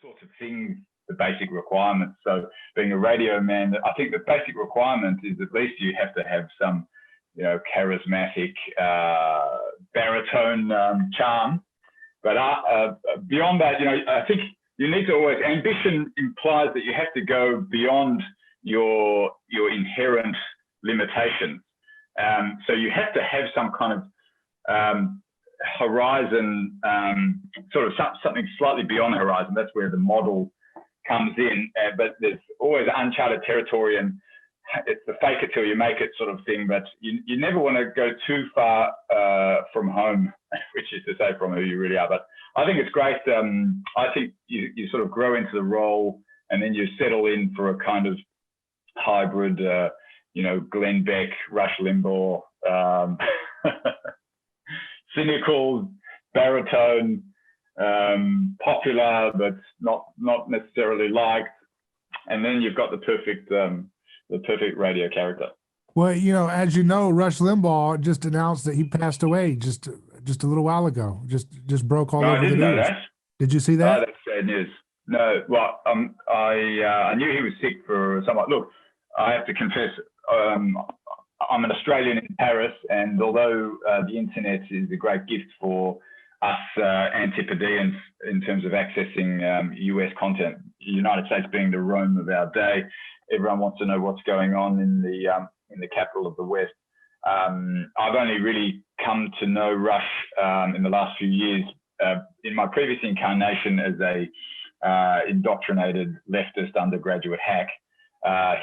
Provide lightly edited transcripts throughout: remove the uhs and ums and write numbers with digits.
sorts of things, the basic requirements. So being a radio man, I think the basic requirement is at least you have to have some, charismatic baritone charm. But beyond that, I think you need to always, ambition implies that you have to go beyond your inherent limitations. So you have to have some kind of horizon, sort of something slightly beyond the horizon. That's where the model comes in. But there's always uncharted territory, and it's the fake it till you make it sort of thing. But you never want to go too far from home, which is to say from who you really are. But I think it's great. I think you sort of grow into the role, and then you settle in for a kind of hybrid, Glenn Beck, Rush Limbaugh, cynical, baritone, popular but not necessarily liked, and then you've got the perfect radio character. Well, as you know, Rush Limbaugh just announced that he passed away just a little while ago. Just broke all over the news. I didn't know that. Did you see that? Oh, that's sad news. No, well, I knew he was sick for somewhat. Look, I have to confess, I'm an Australian in Paris, and although the internet is a great gift for us Antipodeans in terms of accessing US content, the United States being the Rome of our day, everyone wants to know what's going on in the capital of the West. I've only really come to know Rush in the last few years. In my previous incarnation as a indoctrinated leftist undergraduate hack,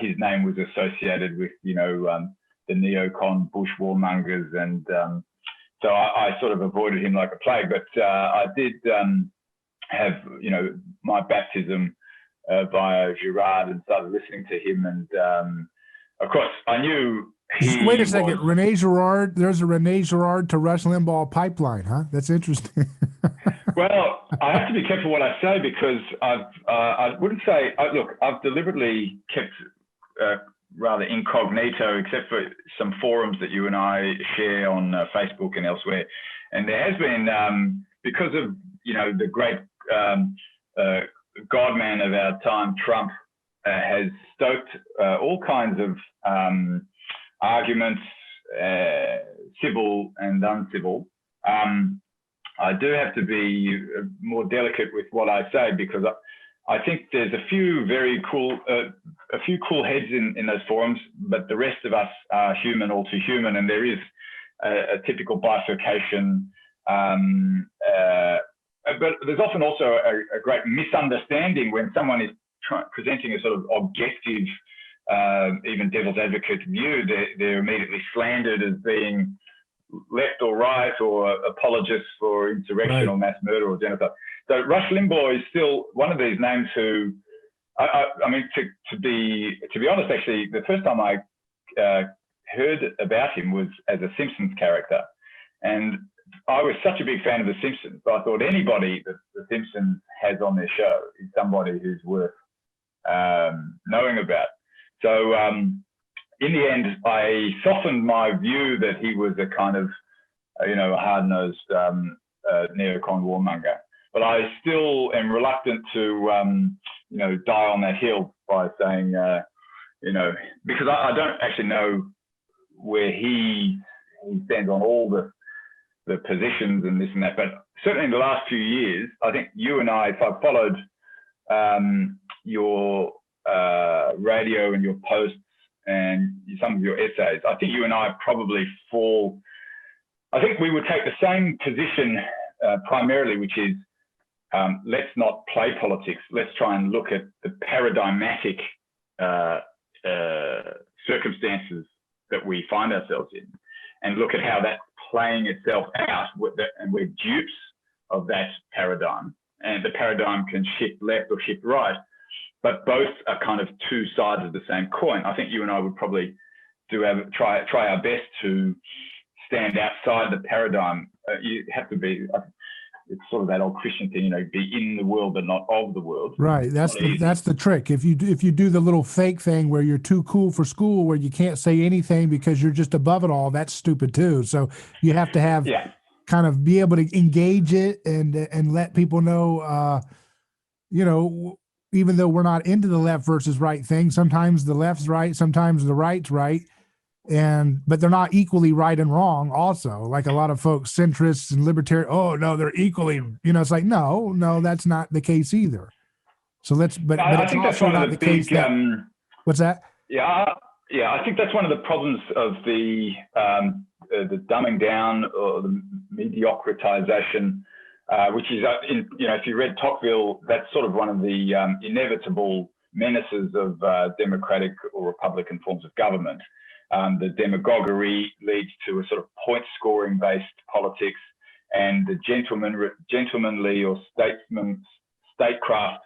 his name was associated with, the neocon Bush warmongers, and so I sort of avoided him like a plague. But I did have, my baptism via Girard, and started listening to him. And of course, I knew he Wait a second, Rene Girard. There's a Rene Girard to Rush Limbaugh pipeline, huh? That's interesting. Well, I have to be careful what I say, because I wouldn't say, look, I've deliberately kept rather incognito, except for some forums that you and I share on Facebook and elsewhere. And there has been, because of, the great Godman of our time, Trump, has stoked all kinds of arguments, civil and uncivil. I do have to be more delicate with what I say, because I think there's a few very cool, heads in those forums, but the rest of us are human, all too human, and there is a typical bifurcation. But there's often also a great misunderstanding when someone is presenting a sort of objective, even devil's advocate view. They're immediately slandered as being left or right, or apologists for insurrection, right, or mass murder or genocide. So Rush Limbaugh is still one of these names who, I mean, to be honest, actually, the first time I heard about him was as a Simpsons character, and I was such a big fan of The Simpsons, so I thought anybody that The Simpsons has on their show is somebody who's worth knowing about. So in the end, I softened my view that he was a kind of, a hard-nosed neocon warmonger. But I still am reluctant to, die on that hill by saying, because I don't actually know where he stands on all the positions and this and that. But certainly in the last few years, I think you and I, if I followed your radio and your posts and some of your essays, I think you and I probably fall. I think we would take the same position primarily, which is let's not play politics. Let's try and look at the paradigmatic circumstances that we find ourselves in, and look at how that's playing itself out, and we're dupes of that paradigm. And the paradigm can shift left or shift right, but both are kind of two sides of the same coin. I think you and I would probably try our best to stand outside the paradigm. You have to be, it's sort of that old Christian thing, be in the world but not of the world. Right. That's the trick. If you do the little fake thing where you're too cool for school, where you can't say anything because you're just above it all, that's stupid too. So you have to have kind of be able to engage it and let people know you know, even though we're not into the left versus right thing, sometimes the left's right, sometimes the right's right. But they're not equally right and wrong also. Like a lot of folks, centrists and libertarian, oh no, they're equally, it's like, no, that's not the case either. So but I it's think that's also one not of the the case big, that, what's that? Yeah, I think that's one of the problems of the dumbing down or the mediocritization, which is, if you read Tocqueville, that's sort of one of the inevitable menaces of democratic or republican forms of government. The demagoguery leads to a sort of point-scoring based politics, and the gentlemanly or statecraft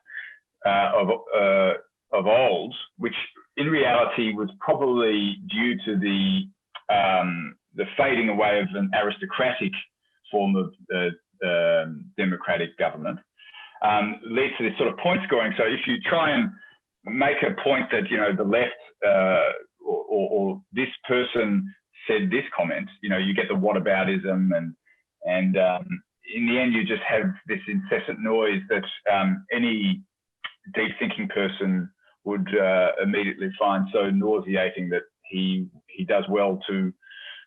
of old, which in reality was probably due to the fading away of an aristocratic form of democratic government, leads to this sort of point scoring. So if you try and make a point that the left or this person said this comment, you get the whataboutism, and in the end you just have this incessant noise that any deep thinking person would immediately find so nauseating that he does well to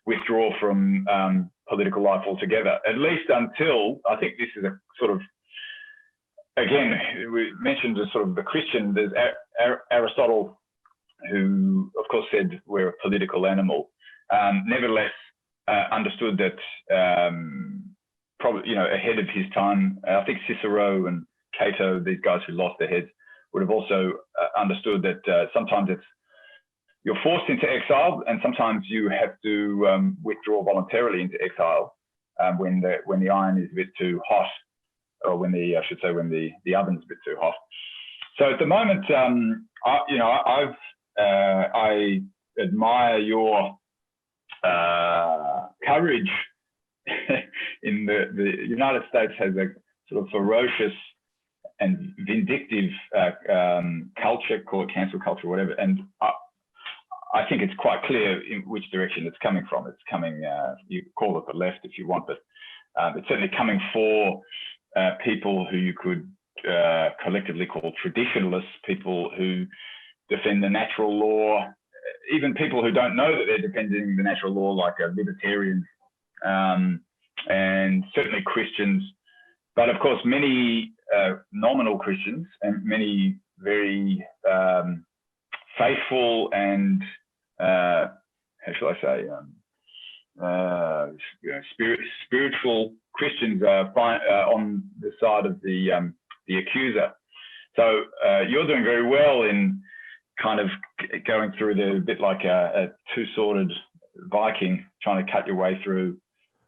withdraw from political life altogether, at least until, I think this is a sort of, again, we mentioned a sort of the Christian, there's Aristotle, who of course said we're a political animal, nevertheless understood that probably, ahead of his time, I think Cicero and Cato, these guys who lost their heads, would have also understood that sometimes you're forced into exile, and sometimes you have to withdraw voluntarily into exile when the iron is a bit too hot, or when the oven's a bit too hot. So at the moment, I admire your courage. In the United States has a sort of ferocious and vindictive culture, call it cancel culture, whatever. And I think it's quite clear in which direction it's coming from. It's coming, you call it the left if you want, but it's certainly coming for people who you could collectively call traditionalists, people who defend the natural law, even people who don't know that they're defending the natural law, like libertarians, and certainly Christians. But of course, many nominal Christians and many very faithful and, how shall I say, spiritual Christians on the side of the accuser. So you're doing very well in kind of going through a bit like a two-sworded Viking, trying to cut your way through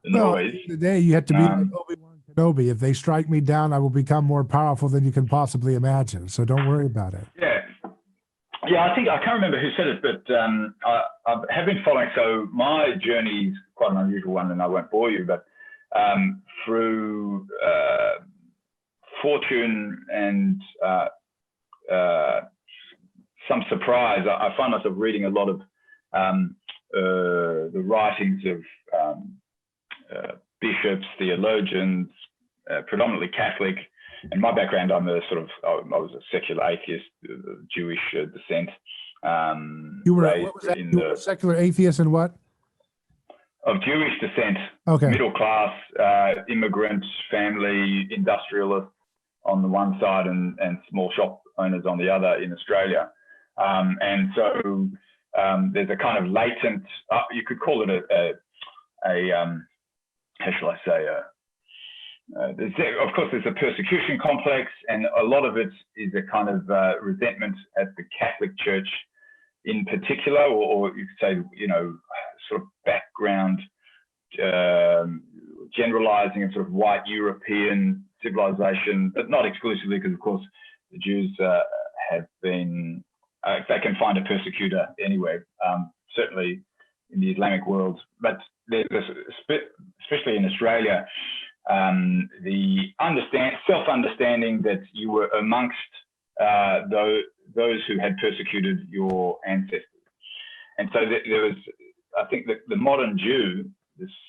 the noise. Today you have to be like Obi-Wan Kenobi. If they strike me down, I will become more powerful than you can possibly imagine. So don't worry about it. Yeah, I can't remember who said it, but I have been following. So my journey is quite an unusual one, and I won't bore you, but through fortune and some surprise, I find myself reading a lot of the writings of bishops, theologians, predominantly Catholic. And my background, I was a secular atheist, Jewish descent. You were what was that? You were a secular atheist and what? Of Jewish descent. Okay. Middle class, immigrant family, industrialist on the one side, and small shop owners on the other in Australia. And so there's a kind of latent, you could call it a how shall I say, of course, there's a persecution complex, and a lot of it is a kind of resentment at the Catholic Church in particular, or you could say, sort of background generalizing of sort of white European civilization, but not exclusively, because of course the Jews have been, they can find a persecutor anywhere, certainly in the Islamic world, but there's especially in Australia, the self-understanding that you were amongst those who had persecuted your ancestors. And so there was, I think that the modern Jew,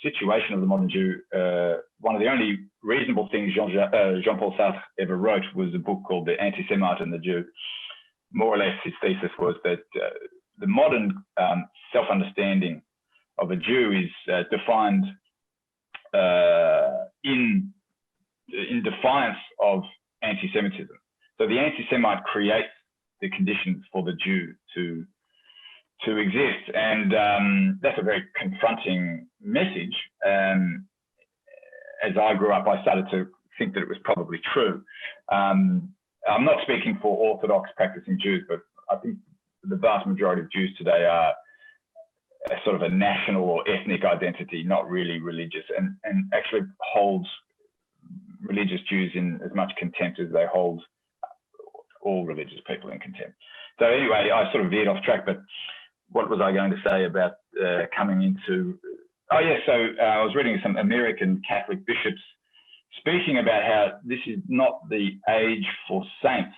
situation of the modern Jew, one of the only reasonable things Jean-Paul Sartre ever wrote was a book called The Anti-Semite and the Jew. More or less, his thesis was that the modern self-understanding of a Jew is defined in defiance of anti-Semitism. So the anti-Semite creates the conditions for the Jew to exist, and that's a very confronting message. As I grew up, I started to think that it was probably true. I'm not speaking for Orthodox practicing Jews, but I think the vast majority of Jews today are a sort of a national or ethnic identity, not really religious, and actually holds religious Jews in as much contempt as they hold all religious people in contempt. So anyway, I sort of veered off track, but what was I going to say about coming into... Oh yeah, so I was reading some American Catholic bishops speaking about how this is not the age for saints,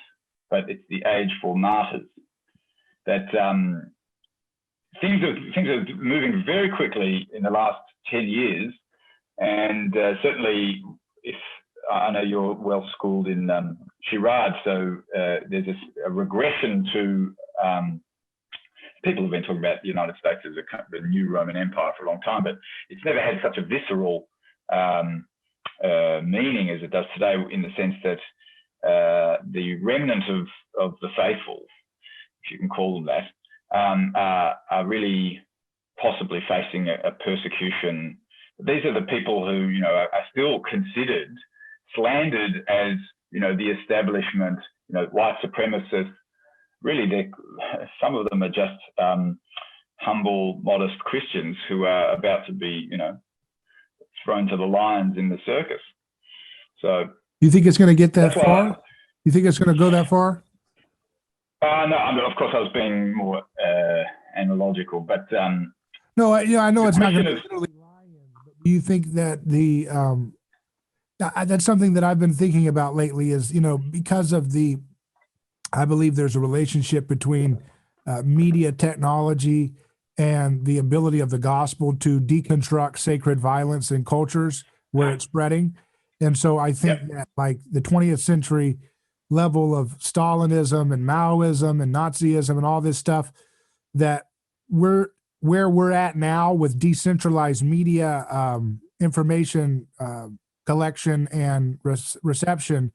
but it's the age for martyrs. That things are moving very quickly in the last 10 years. And certainly, if I know you're well schooled in Girard, so there's a regression to, people have been talking about the United States as a new Roman Empire for a long time, but it's never had such a visceral meaning as it does today, in the sense that the remnant of the faithful, if you can call them that, are really possibly facing a persecution. These are the people who, are still considered, slandered as, the establishment, white supremacists. Really, some of them are just humble, modest Christians who are about to be, thrown to the lions in the circus. So, you think it's going to get that far? You think it's going to go that far? No, of course I was being more analogical, but no, I know it's not going to literally lion. But do you think that that's something that I've been thinking about lately? Is because of I believe there's a relationship between media technology and the ability of the gospel to deconstruct sacred violence in cultures where it's spreading. And so I think that like the 20th century level of Stalinism and Maoism and Nazism and all this stuff, that where we're at now with decentralized media information collection and reception,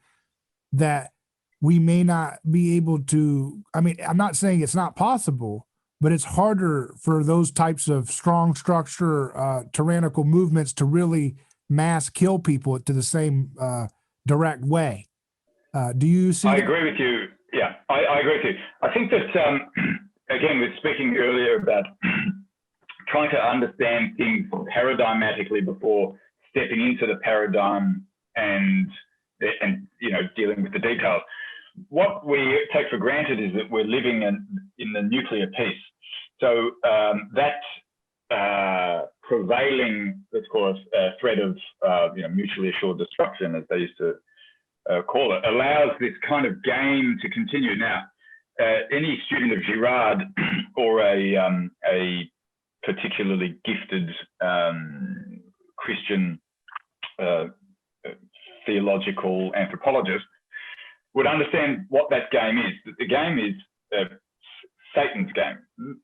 that we may not be able to, I'm not saying it's not possible, but it's harder for those types of strong structure, tyrannical movements to really mass kill people to the same direct way. Do you see I agree with you. Yeah, I agree with you. I think that, again, we're speaking earlier about trying to understand things paradigmatically before stepping into the paradigm and dealing with the details. What we take for granted is that we're living in the nuclear peace. So that prevailing, let's call it, threat of mutually assured destruction, as they used to call it, allows this kind of game to continue. Now, any student of Girard or a particularly gifted Christian theological anthropologist would understand what that game is. The game is Satan's game.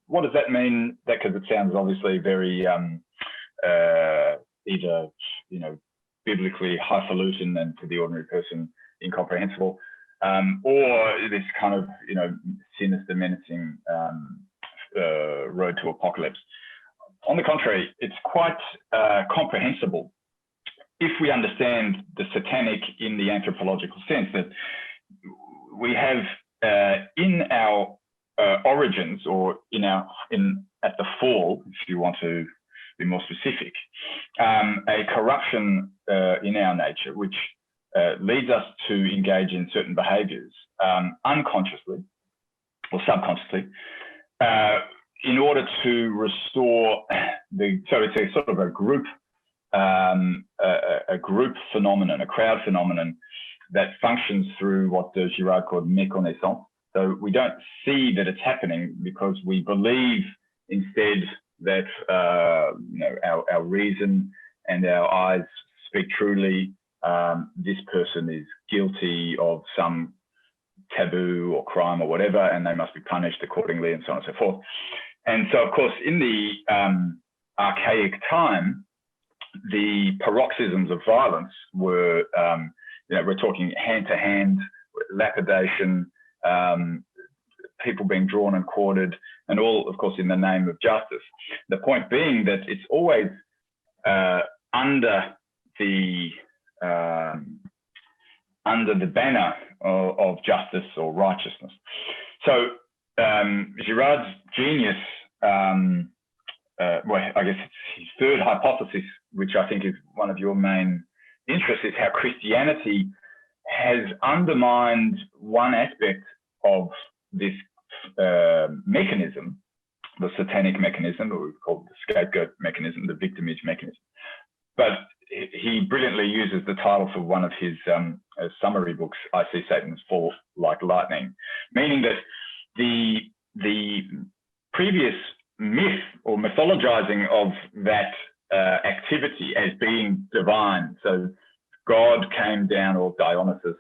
What does that mean? Because it sounds obviously very either biblically highfalutin and to the ordinary person incomprehensible, or this kind of sinister, menacing road to apocalypse. On the contrary, it's quite comprehensible if we understand the satanic in the anthropological sense, that we have in our origins, or at the fall, if you want to be more specific, a corruption in our nature, which leads us to engage in certain behaviors unconsciously or subconsciously, in order to restore so it's a sort of a group phenomenon, a crowd phenomenon that functions through what Girard called méconnaissance. So we don't see that it's happening because we believe instead that our reason and our eyes speak truly. This person is guilty of some taboo or crime or whatever, and they must be punished accordingly, and so on and so forth. And so, of course, in the archaic time, the paroxysms of violence were, we're talking hand-to-hand lapidation, people being drawn and quartered, and all, of course, in the name of justice. The point being that it's always under the banner of justice or righteousness. So Girard's genius, well, I guess it's his third hypothesis, which I think is one of your main interests, is how Christianity has undermined one aspect of this mechanism, the satanic mechanism, or we call it the scapegoat mechanism, the victimage mechanism. But he brilliantly uses the title for one of his summary books, I See Satan's Fall Like Lightning, meaning that the previous myth or mythologizing of that activity as being divine, so God came down, or Dionysus,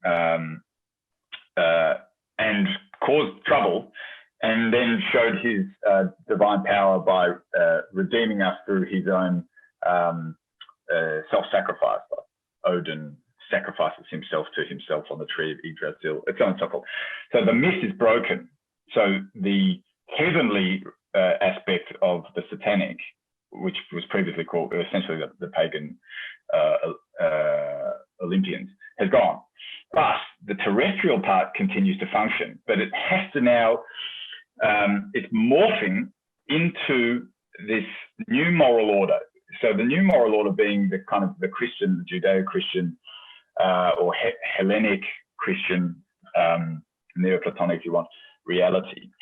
and caused trouble, and then showed his divine power by redeeming us through his own self-sacrifice. Odin sacrifices himself to himself on the tree of Yggdrasil, and so on and so forth. So the myth is broken. So the heavenly aspect of the satanic, which was previously called essentially the pagan Olympians, has gone. But the terrestrial part continues to function, but it has to now, it's morphing into this new moral order. So the new moral order being the kind of the Christian, the Judeo-Christian, or Hellenic Christian, Neoplatonic, if you want, reality.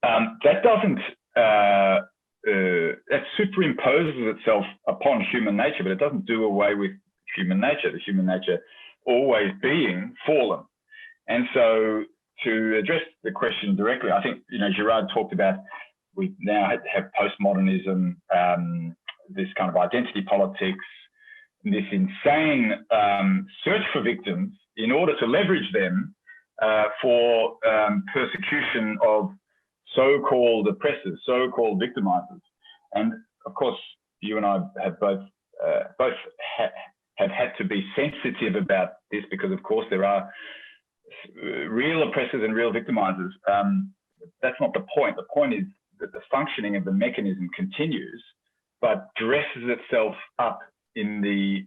That doesn't, that superimposes itself upon human nature, but it doesn't do away with human nature, the human nature always being fallen. And so to address the question directly, I think, Girard talked about, we now have postmodernism, this kind of identity politics, this insane search for victims in order to leverage them for persecution of so-called oppressors, so-called victimizers. And of course, you and I have both have had to be sensitive about this, because of course there are real oppressors and real victimizers. That's not the point. The point is that the functioning of the mechanism continues, but dresses itself up in the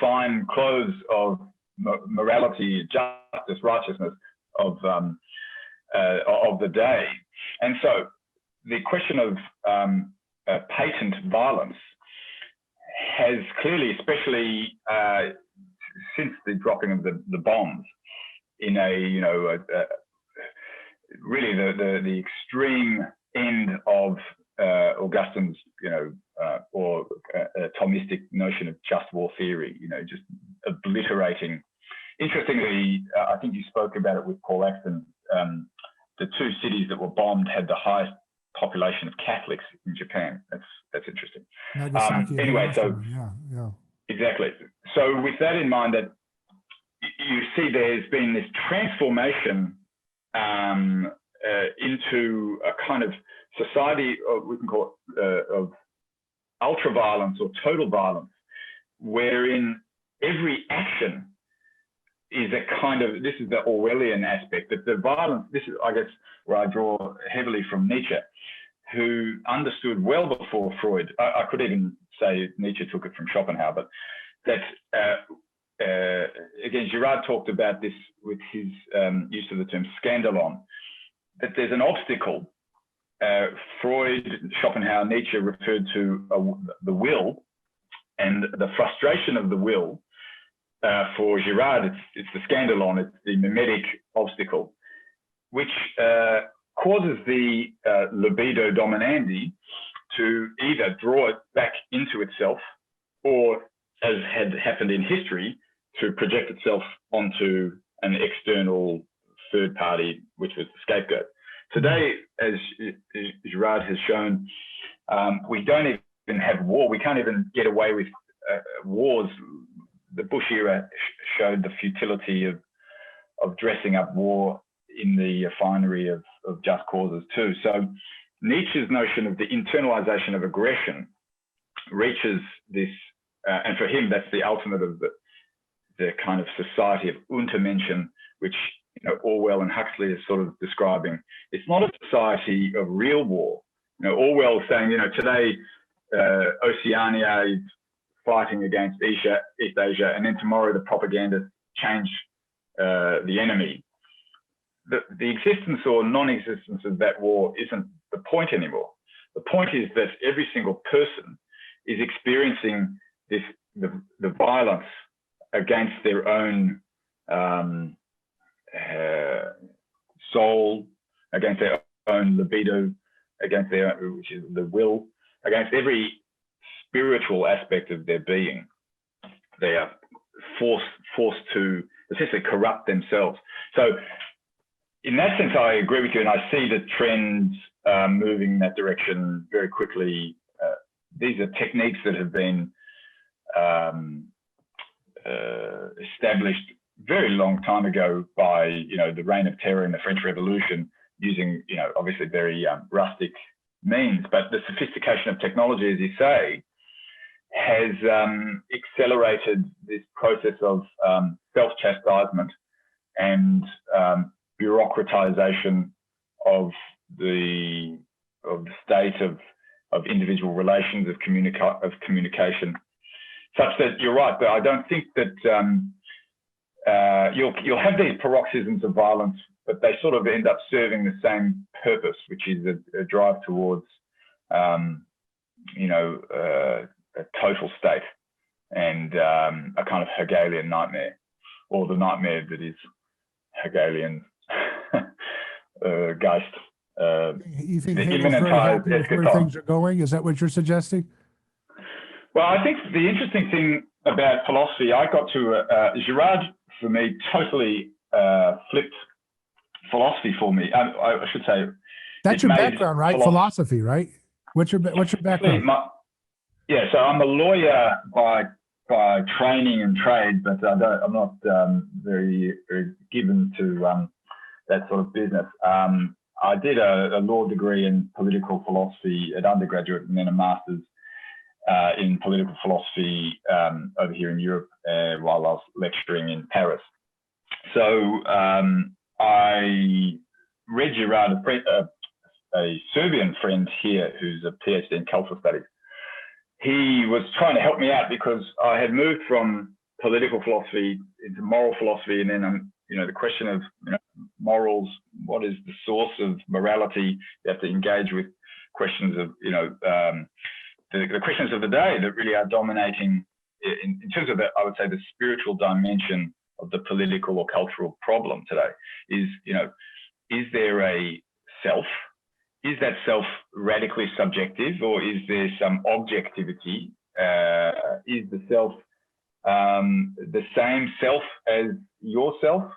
fine clothes of morality, justice, righteousness of the day. And so the question of patent violence has clearly, especially since the dropping of the bombs, in really the extreme end of Augustine's, or Thomistic notion of just war theory, just obliterating. Interestingly, I think you spoke about it with Paul Axton. The two cities that were bombed had the highest population of Catholics in Japan. That's interesting. Anyway, so yeah, exactly. So with that in mind, that you see there's been this transformation into a kind of society, or we can call it of ultra-violence or total violence, wherein every action is a kind of, this is the Orwellian aspect, that the violence, this is, I guess, where I draw heavily from Nietzsche, who understood well before Freud, I could even say Nietzsche took it from Schopenhauer, but that, again, Girard talked about this with his use of the term scandalon, that there's an obstacle. Freud, Schopenhauer, Nietzsche referred to the will, and the frustration of the will. For Girard, it's the scandalon, it's the mimetic obstacle, which causes the libido dominandi to either draw it back into itself, or, as had happened in history, to project itself onto an external third party, which was the scapegoat. Today, as Girard has shown, we don't even have war. We can't even get away with wars. The Bush era showed the futility of dressing up war in the finery of just causes too. So Nietzsche's notion of the internalization of aggression reaches this, and for him, that's the ultimate of the kind of society of Untermenschen, which Orwell and Huxley is sort of describing. It's not a society of real war. Orwell is saying, today Oceania is fighting against East Asia, and then tomorrow the propagandists change the enemy. The existence or non-existence of that war isn't the point anymore. The point is that every single person is experiencing the violence against their own soul, against their own libido, against which is the will, against every spiritual aspect of their being. They are forced to essentially corrupt themselves. So in that sense, I agree with you, and I see the trends moving in that direction very quickly. These are techniques that have been established very long time ago by the reign of terror in the French Revolution, using obviously very rustic means. But the sophistication of technology, as you say, has accelerated this process of self-chastisement and bureaucratization of the state of individual relations, of communication, such that you're right. But I don't think that you'll have these paroxysms of violence, but they sort of end up serving the same purpose, which is a drive towards a total state and a kind of Hegelian nightmare, or the nightmare that is Hegelian Geist. You think Hegel's very happy with where things are going? Is that what you're suggesting? Well, I think the interesting thing about philosophy, I got to Girard, for me, totally flipped philosophy for me. I should say. That's your background, right? Philosophy, right? What's your background? So I'm a lawyer by training and trade, but I'm not very given to that sort of business. I did a law degree in political philosophy at undergraduate, and then a master's in political philosophy over here in Europe while I was lecturing in Paris. So I read Girard, a Serbian friend here who's a PhD in cultural studies. He was trying to help me out because I had moved from political philosophy into moral philosophy, and then the question of morals, what is the source of morality? You have to engage with questions of the questions of the day that really are dominating in terms of I would say the spiritual dimension of the political or cultural problem today. Is there a self? Is that self radically subjective, or is there some objectivity? Is the self the same self as yourself?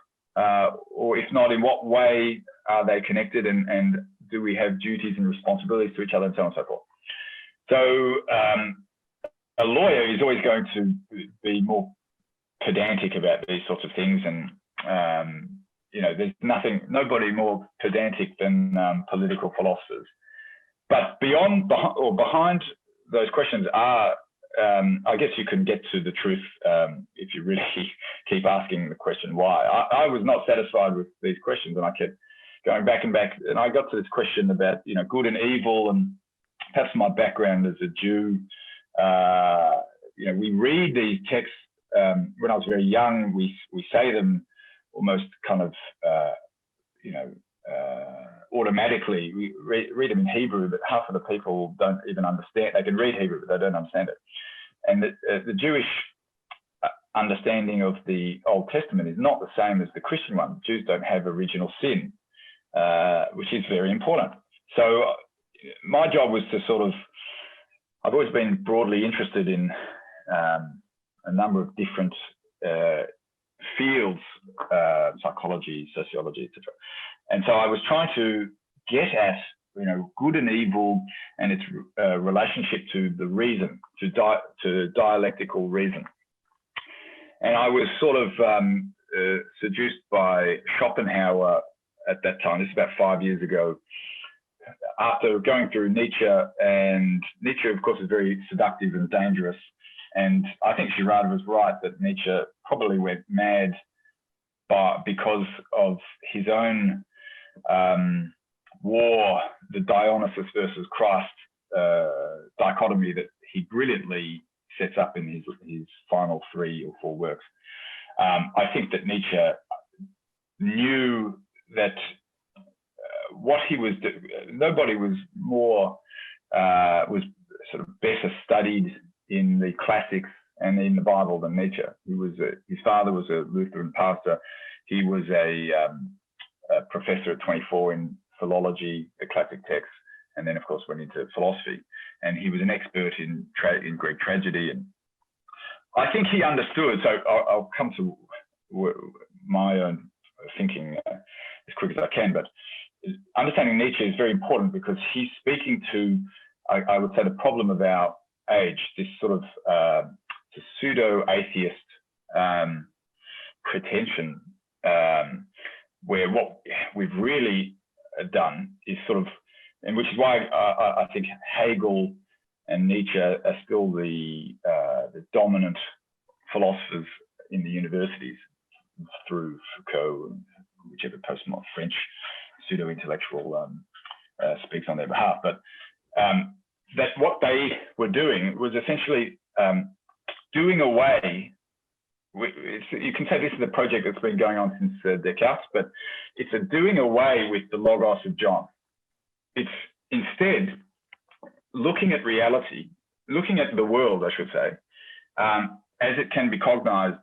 Or if not, in what way are they connected, and do we have duties and responsibilities to each other, and so on and so forth? So a lawyer is always going to be more pedantic about these sorts of things, and there's nobody more pedantic than political philosophers. But behind those questions are, I guess you can get to the truth if you really keep asking the question why. I was not satisfied with these questions, and I kept going back and back, and I got to this question about good and evil, and perhaps my background as a Jew. We read these texts when I was very young. We say them almost kind of automatically. We read them in Hebrew, but half of the people don't even understand. They can read Hebrew, but they don't understand it. And the Jewish understanding of the Old Testament is not the same as the Christian one. Jews don't have original sin, which is very important. So my job was to I've always been broadly interested in a number of different fields, psychology, sociology, etc. And so I was trying to get at, good and evil and its relationship to the reason, to dialectical reason. And I was sort of seduced by Schopenhauer at that time. This is about 5 years ago. After going through Nietzsche, and Nietzsche, of course, is very seductive and dangerous. And I think Girard was right that Nietzsche probably went mad because of his own war, the Dionysus versus Christ dichotomy that he brilliantly sets up in his final 3 or 4 works. I think that Nietzsche knew that what he was nobody was more was sort of better studied in the classics and in the Bible than Nietzsche. His father was a Lutheran pastor. He was a professor at 24 in philology, the classic texts, and then of course went into philosophy. And he was an expert in Greek tragedy. And I think he understood. So I'll come to my own thinking as quick as I can, but understanding Nietzsche is very important because he's speaking to, I would say, the problem of our age, this sort of pseudo-atheist pretension, where what we've really done is sort of, and which is why I think Hegel and Nietzsche are still the dominant philosophers in the universities through Foucault and whichever postmodern French pseudo-intellectual speaks on their behalf. But that what they were doing was essentially doing away with, you can say this is a project that's been going on since Descartes, but it's a doing away with the logos of John. It's instead looking at reality, looking at the world, I should say, as it can be cognized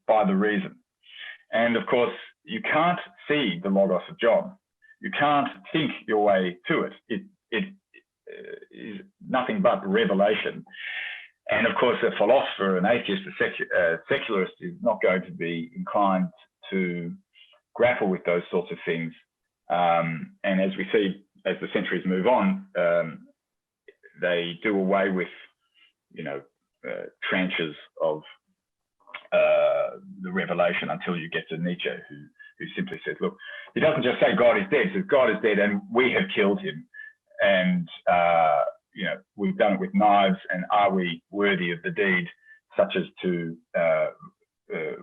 by the reason. And of course, you can't see the logos of John. You can't think your way to it. It is nothing but revelation. And of course, a philosopher, an atheist, a secularist is not going to be inclined to grapple with those sorts of things. And as we see, as the centuries move on, they do away with, tranches of the revelation until you get to Nietzsche, who simply says, look, he doesn't just say God is dead, he says God is dead and we have killed him. And, we've done it with knives, and are we worthy of the deed, such as to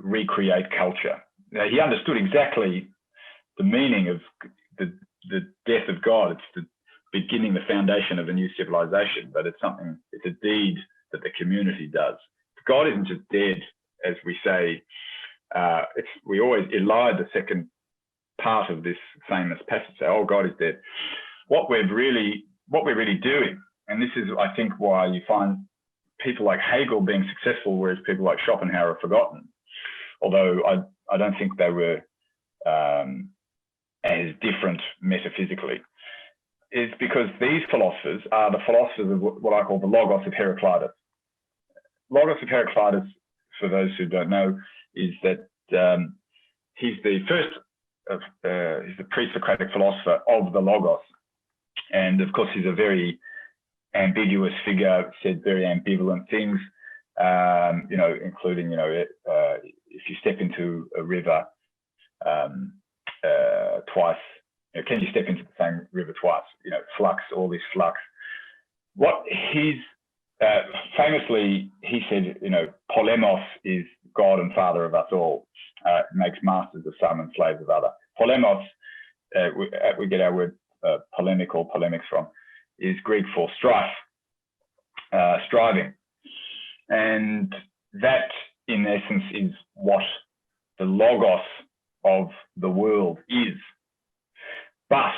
recreate culture? Now, he understood exactly the meaning of the death of God. It's the beginning, the foundation of a new civilization, but it's a deed that the community does. God isn't just dead, as we say. We always elide the second part of this famous passage, say, oh, God is dead. What we're really doing, and this is, I think, why you find people like Hegel being successful, whereas people like Schopenhauer are forgotten, although I don't think they were as different metaphysically, is because these philosophers are the philosophers of what I call the Logos of Heraclitus. Logos of Heraclitus, for those who don't know, is that he's the first, he's the pre-Socratic philosopher of the Logos. And of course, he's a very ambiguous figure, said very ambivalent things, including, if you step into a river twice, can you step into the same river twice? Flux, all this flux. What he's famously, he said, polemos is God and Father of us all, makes masters of some and slaves of other. Polemos, we get our word polemic or polemics from, is Greek for strife, striving. And that, in essence, is what the logos of the world is. But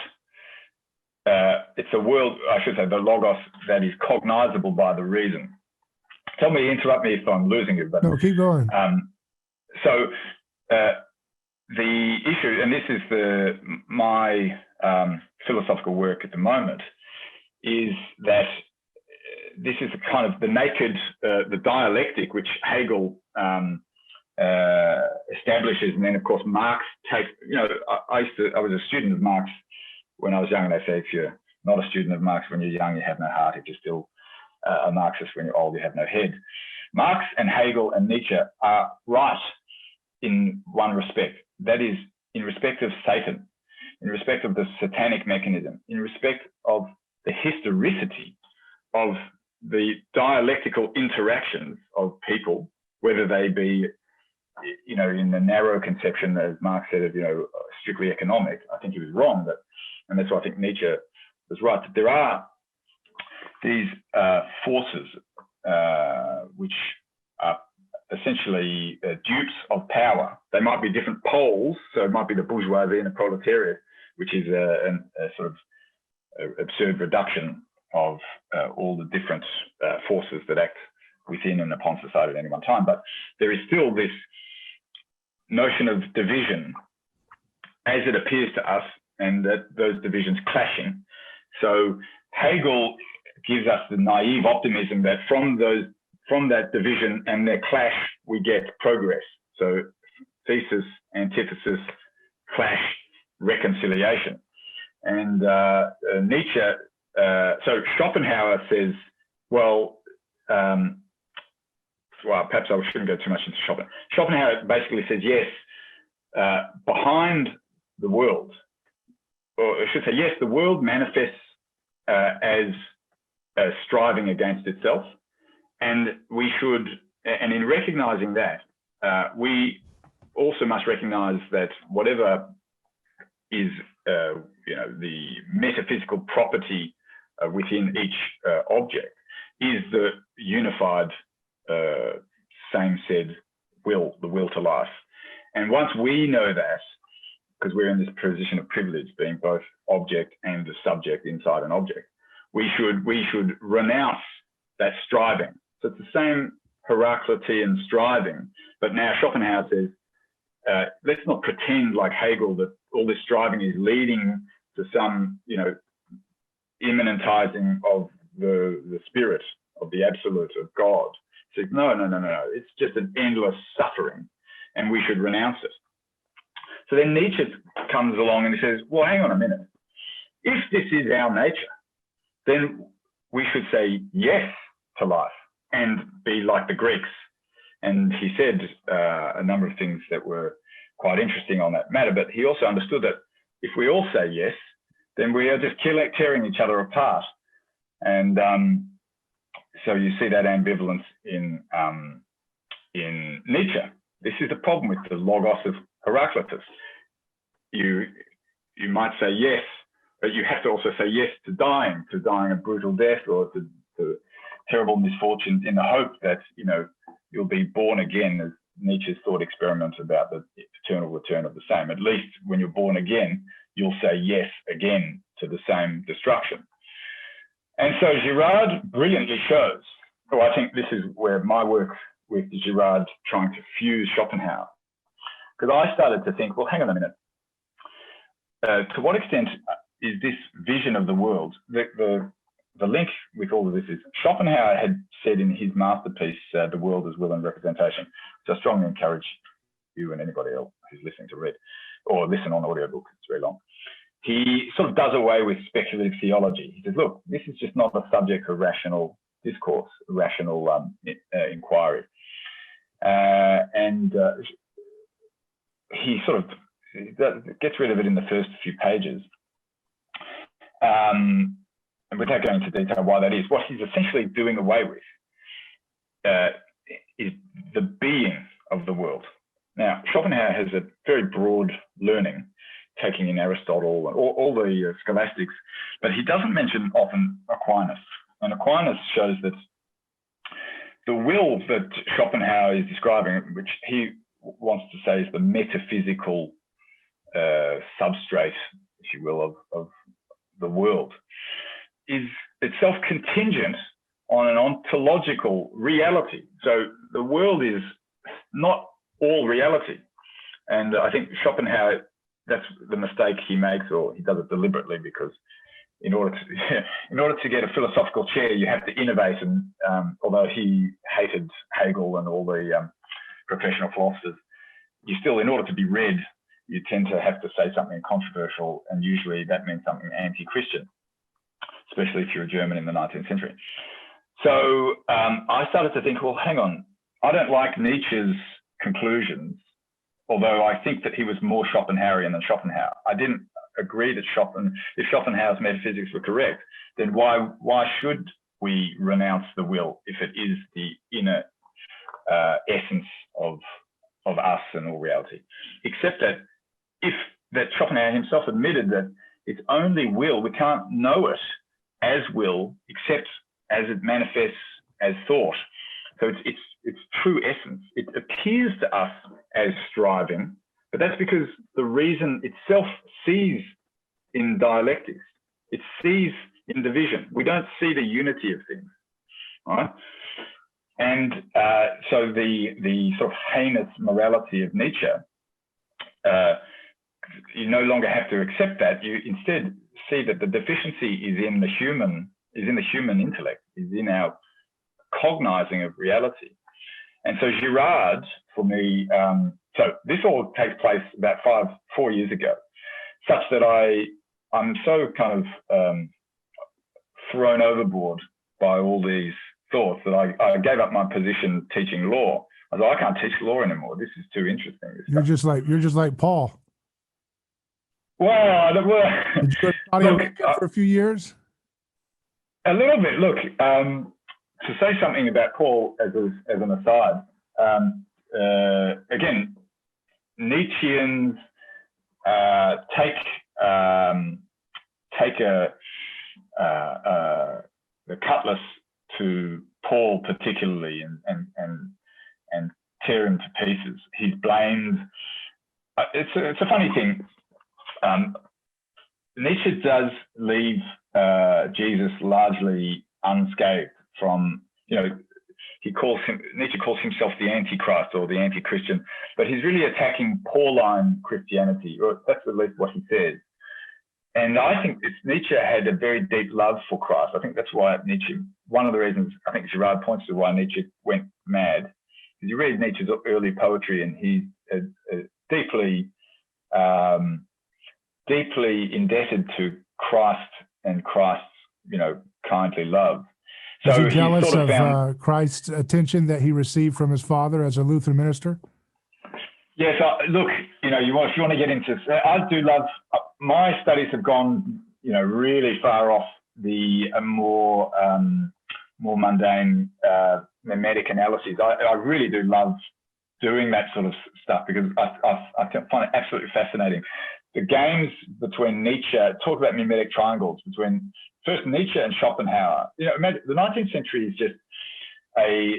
it's a world, I should say, the logos that is cognizable by the reason. Interrupt me if I'm losing you. But, no, keep going. So the issue, and this is my philosophical work at the moment, is that this is a kind of the naked, the dialectic which Hegel establishes, and then of course Marx takes. I was a student of Marx when I was young, they say if you're not a student of Marx when you're young, you have no heart. If you're still a Marxist when you're old, you have no head. Marx and Hegel and Nietzsche are right in one respect. That is, in respect of Satan, in respect of the satanic mechanism, in respect of the historicity of the dialectical interactions of people, whether they be, you know, in the narrow conception, as Marx said, of, you know, strictly economic. I think he was wrong, and that's why I think Nietzsche was right. That there are these forces which are essentially dupes of power. They might be different poles, so it might be the bourgeoisie and the proletariat, which is a sort of absurd reduction of all the different forces that act within and upon society at any one time. But there is still this notion of division as it appears to us, and that those divisions clashing. So Hegel gives us the naive optimism that from that division and their clash, we get progress. So thesis, antithesis, clash, reconciliation. And Nietzsche, so Schopenhauer says, well, perhaps I shouldn't go too much into Schopenhauer. Schopenhauer basically says, yes, behind the world, or I should say, yes, the world manifests as striving against itself. And we should, and in recognizing that, we also must recognize that whatever is, you know, the metaphysical property within each object is the unified, same said will, the will to life. And once we know that, because we're in this position of privilege, being both object and the subject inside an object, we should renounce that striving. So it's the same Heraclitean striving, but now Schopenhauer says, let's not pretend like Hegel that all this striving is leading to some, you know, immanentizing of the spirit, of the absolute, of God. He says, no, it's just an endless suffering, and we should renounce it. So then Nietzsche comes along and he says, well, hang on a minute. If this is our nature, then we should say yes to life and be like the Greeks. And he said a number of things that were quite interesting on that matter, but he also understood that if we all say yes, then we are just tearing each other apart. And so you see that ambivalence in Nietzsche. This is the problem with the logos of Heraclitus. You might say yes, but you have to also say yes to dying a brutal death, or to terrible misfortunes, in the hope that, you know, you'll be born again, as Nietzsche's thought experiment about the eternal return of the same. At least when you're born again, you'll say yes again to the same destruction. And so Girard brilliantly shows, I think this is where my work with Girard trying to fuse Schopenhauer, because I started to think, well, hang on a minute. To what extent is this vision of the world, the link with all of this is Schopenhauer had said in his masterpiece, The World as Will and Representation, which I strongly encourage you and anybody else who's listening to read or listen on audiobook, it's very long. He sort of does away with speculative theology. He says, look, this is just not a subject for rational discourse, rational inquiry. He sort of gets rid of it in the first few pages. And without going into detail why that is, what he's essentially doing away with is the being of the world. Now, Schopenhauer has a very broad learning, taking in Aristotle and all the scholastics, but he doesn't mention often Aquinas. And Aquinas shows that the will that Schopenhauer is describing, which he wants to say is the metaphysical substrate, if you will, of the world, is itself contingent on an ontological reality. So the world is not all reality. And I think Schopenhauer, that's the mistake he makes, or he does it deliberately, because in order to get a philosophical chair, you have to innovate. And although he hated Hegel and all the professional philosophers, you still, in order to be read you tend to have to say something controversial, and usually that means something anti-Christian, especially if you're a German in the 19th century. So I started to think, well, hang on, I don't like Nietzsche's conclusions, although I think that he was more Schopenhauerian than Schopenhauer. I didn't agree that if Schopenhauer's metaphysics were correct, then why should we renounce the will if it is the inner essence of us and all reality? Except that Schopenhauer himself admitted that it's only will, we can't know it as will except as it manifests as thought. So it's true essence. It appears to us as striving, but that's because the reason itself sees in dialectics. It sees in division. We don't see the unity of things, right? And so the sort of heinous morality of Nietzsche, you no longer have to accept that. You instead see that the deficiency is in the human intellect, is in our cognizing of reality. And so Girard, for me, so this all takes place about 4 years ago, such that I'm so kind of thrown overboard by all these thoughts that I gave up my position teaching law. I was like, I can't teach law anymore. This is too interesting. You're just like Paul. Well, did you go to Saudi Arabia for a few years? A little bit. Look, to say something about Paul as an aside, again, Nietzscheans take the cutlass to Paul particularly and tear him to pieces. He's blamed. It's a funny thing. Nietzsche does leave Jesus largely unscathed from, Nietzsche calls himself the Antichrist or the anti-Christian, but he's really attacking Pauline Christianity, or that's at least what he says. And I think Nietzsche had a very deep love for Christ. I think that's why one of the reasons I think Girard points to why Nietzsche went mad, is you read Nietzsche's early poetry and he's deeply indebted to Christ and Christ's, kindly love. Was he jealous of Christ's attention that he received from his father as a Lutheran minister? Yes, look, if you want to get into, I do love, my studies have gone, really far off the more mundane mimetic analyses. I really do love doing that sort of stuff because I find it absolutely fascinating. The games between Nietzsche, talk about mimetic triangles between first Nietzsche and Schopenhauer. Imagine, the 19th century is just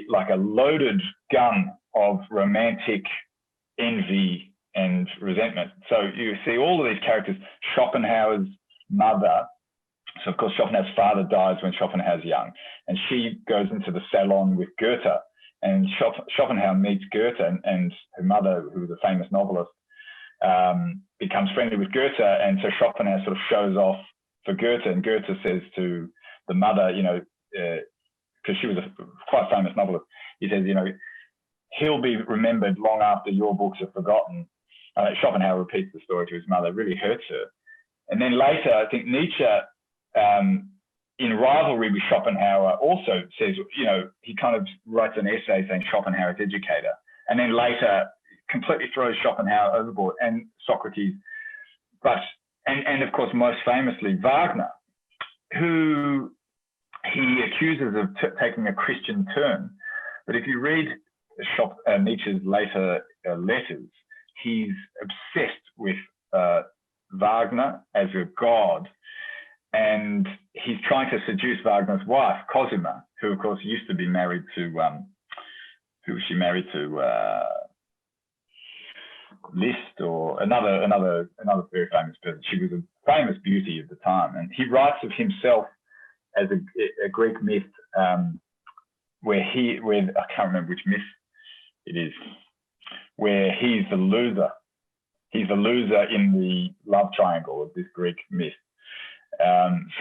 like a loaded gun of romantic envy and resentment. So you see all of these characters. Schopenhauer's mother, so of course Schopenhauer's father dies when Schopenhauer's young, and she goes into the salon with Goethe, and Schopenhauer meets Goethe, and her mother, who was a famous novelist, becomes friendly with Goethe, and so Schopenhauer sort of shows off for Goethe, and Goethe says to the mother, because she was a quite famous novelist, he says, he'll be remembered long after your books are forgotten. Schopenhauer repeats the story to his mother. It really hurts her. And then later, I think Nietzsche, in rivalry with Schopenhauer, also says, he kind of writes an essay saying Schopenhauer's educator. And then later completely throws Schopenhauer overboard, and Socrates. And of course, most famously, Wagner, who he accuses of taking a Christian turn. But if you read Nietzsche's later letters, he's obsessed with Wagner as a god, and he's trying to seduce Wagner's wife, Cosima, who of course used to be married to who was she married to? Liszt, or another very famous person. She was a famous beauty of the time, and he writes of himself as a Greek myth where I can't remember which myth it is, where he's the loser. He's the loser in the love triangle of this Greek myth. And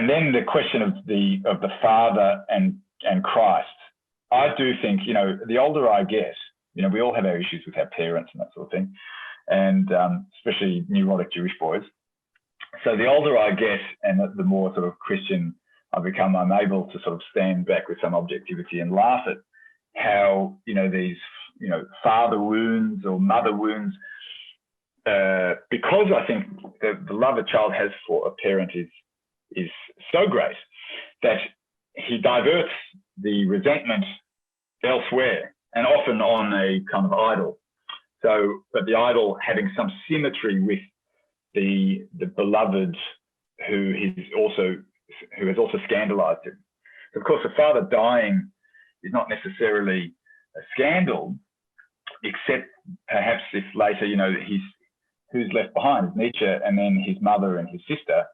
then the question of the Father and Christ. I do think, the older I get, we all have our issues with our parents and that sort of thing, and especially neurotic Jewish boys. So the older I get and the more sort of Christian I become, I'm able to sort of stand back with some objectivity and laugh at how, these, father wounds or mother wounds, because I think the love a child has for a parent is so great that he diverts the resentment elsewhere and often on a kind of idol. So, but the idol having some symmetry with the beloved who has also scandalized him. Of course, a father dying is not necessarily a scandal, except perhaps if later, who's left behind is Nietzsche, and then his mother and his sister,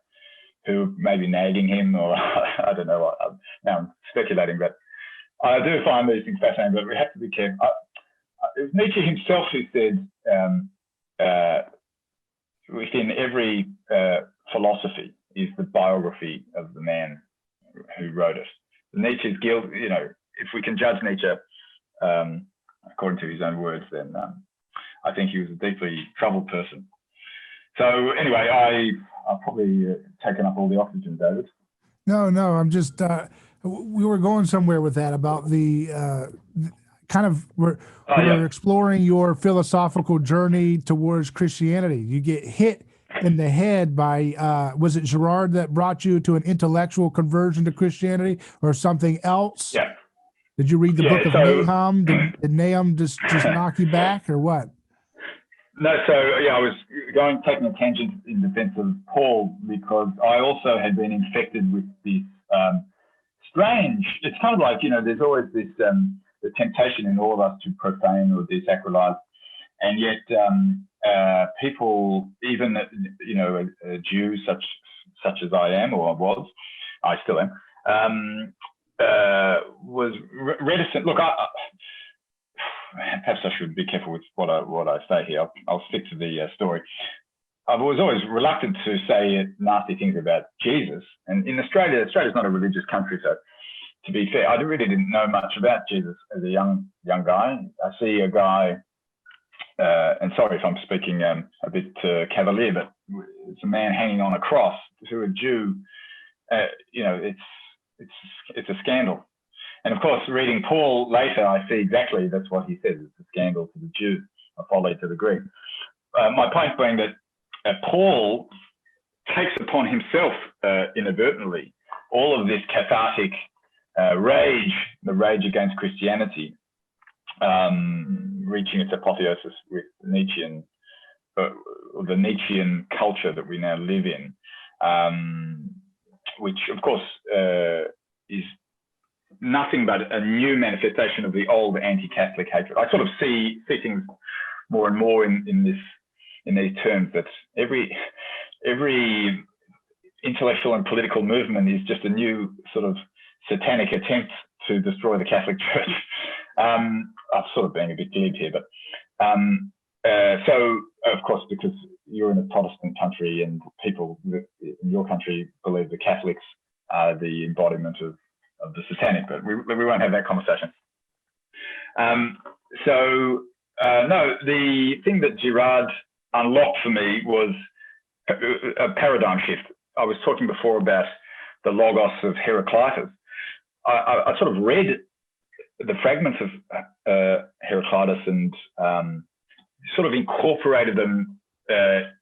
who may be nagging him, or I don't know. Now I'm speculating, but I do find these things fascinating. But we have to be careful. It was Nietzsche himself who said, within every philosophy is the biography of the man who wrote it. Nietzsche's guilt, if we can judge Nietzsche according to his own words, then I think he was a deeply troubled person. So anyway, I've probably taken up all the oxygen, David. No, I'm just, we were going somewhere with that about the we're exploring your philosophical journey towards Christianity. You get hit in the head by, was it Girard that brought you to an intellectual conversion to Christianity or something else? Yeah. Did you read the book of Nahum? Did Nahum just knock you back or what? No, I was taking a tangent in defense of Paul because I also had been infected with this strange, it's kind of like, there's always this, the temptation in all of us to profane or desacralize. And yet people, even, a Jew such as I am, or I still am, was reticent. Look, perhaps I should be careful with what I say here. I'll stick to the story. I was always reluctant to say nasty things about Jesus. And in Australia's not a religious country, so to be fair, I really didn't know much about Jesus as a young guy. I see a guy, and sorry if I'm speaking a bit cavalier, but it's a man hanging on a cross. To a Jew, it's a scandal. And of course, reading Paul later, I see exactly that's what he says. It's a scandal to the Jew, a folly to the Greek. My point being that Paul takes upon himself inadvertently all of this cathartic rage, the rage against Christianity, reaching its apotheosis with Nietzschean, the Nietzschean culture that we now live in, which of course is nothing but a new manifestation of the old anti-Catholic hatred. I sort of see things more and more in these terms, that every intellectual and political movement is just a new sort of satanic attempt to destroy the Catholic Church. I'm sort of being a bit glib here, but so of course, because you're in a Protestant country and people in your country believe the Catholics are the embodiment of the satanic, but we won't have that conversation. No, the thing that Girard unlocked for me was a paradigm shift. I was talking before about the logos of Heraclitus. I sort of read the fragments of Heraclitus and sort of incorporated them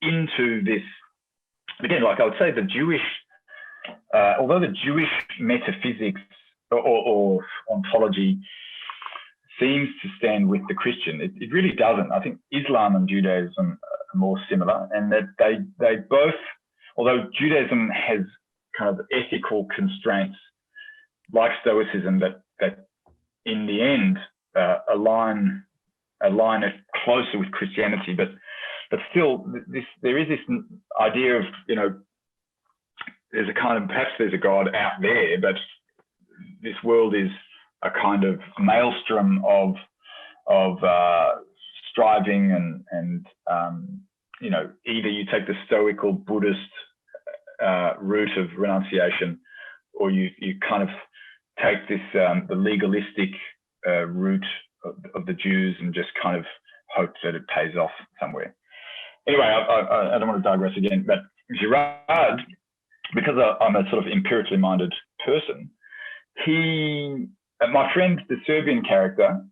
into this. Again, like I would say, the Jewish, although the Jewish metaphysics or ontology seems to stand with the Christian, it really doesn't. I think Islam and Judaism are more similar, and that they both, although Judaism has kind of ethical constraints like Stoicism that in the end align it closer with Christianity, but still there is this idea of, there's a kind of, perhaps there's a God out there, but this world is a kind of maelstrom of striving and either you take the Stoic or Buddhist route of renunciation, or you kind of take this the legalistic route of the Jews and just kind of hope that it pays off somewhere. Anyway, I don't want to digress again, but Girard, because I'm a sort of empirically minded person, my friend, the Serbian character,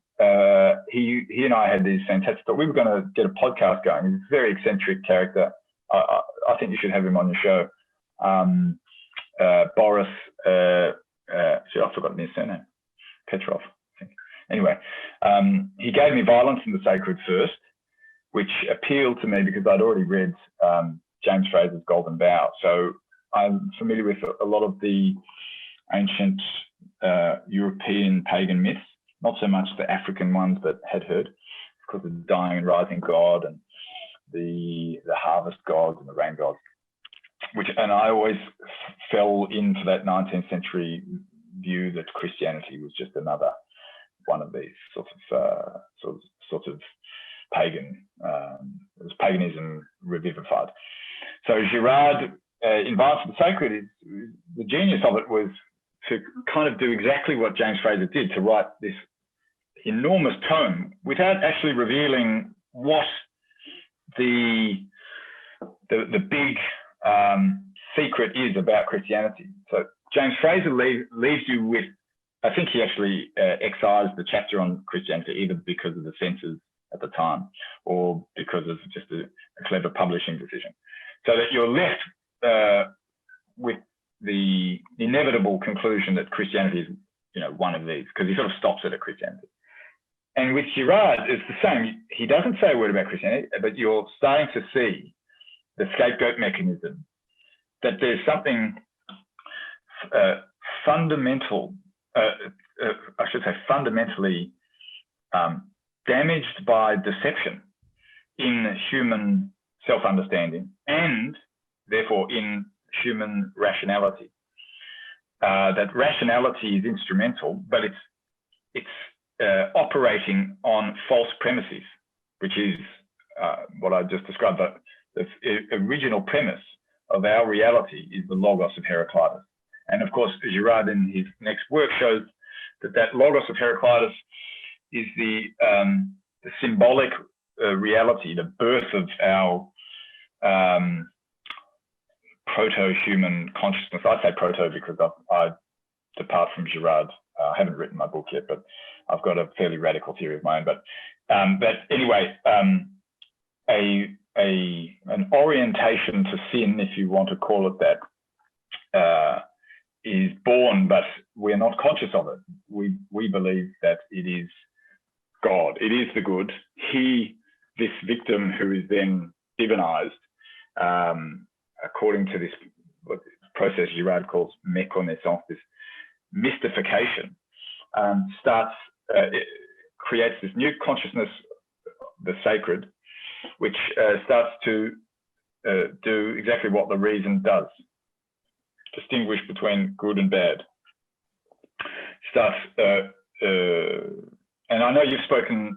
he and I had these fantastic, we were going to get a podcast going. He's a very eccentric character. I think you should have him on your show. Boris, I've forgotten his surname, Petrov, I think. Anyway, he gave me Violence and the Sacred first, which appealed to me because I'd already read James Fraser's Golden Bough. So I'm familiar with a lot of the ancient European pagan myths, not so much the African ones that had heard, because of the dying and rising god and the harvest gods and the rain gods. And I always fell into that 19th century view that Christianity was just another one of these sort of pagan, it was paganism revivified. So Girard, in Violence of the Sacred, the genius of it was to kind of do exactly what James Fraser did, to write this enormous tome without actually revealing what the big secret is about Christianity. So James Fraser leaves you with, I think he actually excised the chapter on Christianity either because of the censors at the time or because of just a clever publishing decision, so that you're left with the inevitable conclusion that Christianity is, one of these, because he sort of stops it at Christianity. And with Girard, it's the same. He doesn't say a word about Christianity, but you're starting to see the scapegoat mechanism, that there's something fundamentally damaged by deception in human self-understanding and therefore in human rationality. That rationality is instrumental, but it's operating on false premises, which is what I just described. But the original premise of our reality is the logos of Heraclitus. And of course, Girard in his next work shows that logos of Heraclitus is the symbolic reality, the birth of our proto-human consciousness. I say proto because I depart from Girard. I haven't written my book yet, but I've got a fairly radical theory of my own. But anyway, an orientation to sin, if you want to call it that, is born, but we're not conscious of it. We believe that it is God. It is the good. This victim who is then divinized, according to this process Girard calls méconnaissance, this mystification, creates this new consciousness, the sacred, which starts to do exactly what the reason does: distinguish between good and bad. And I know you've spoken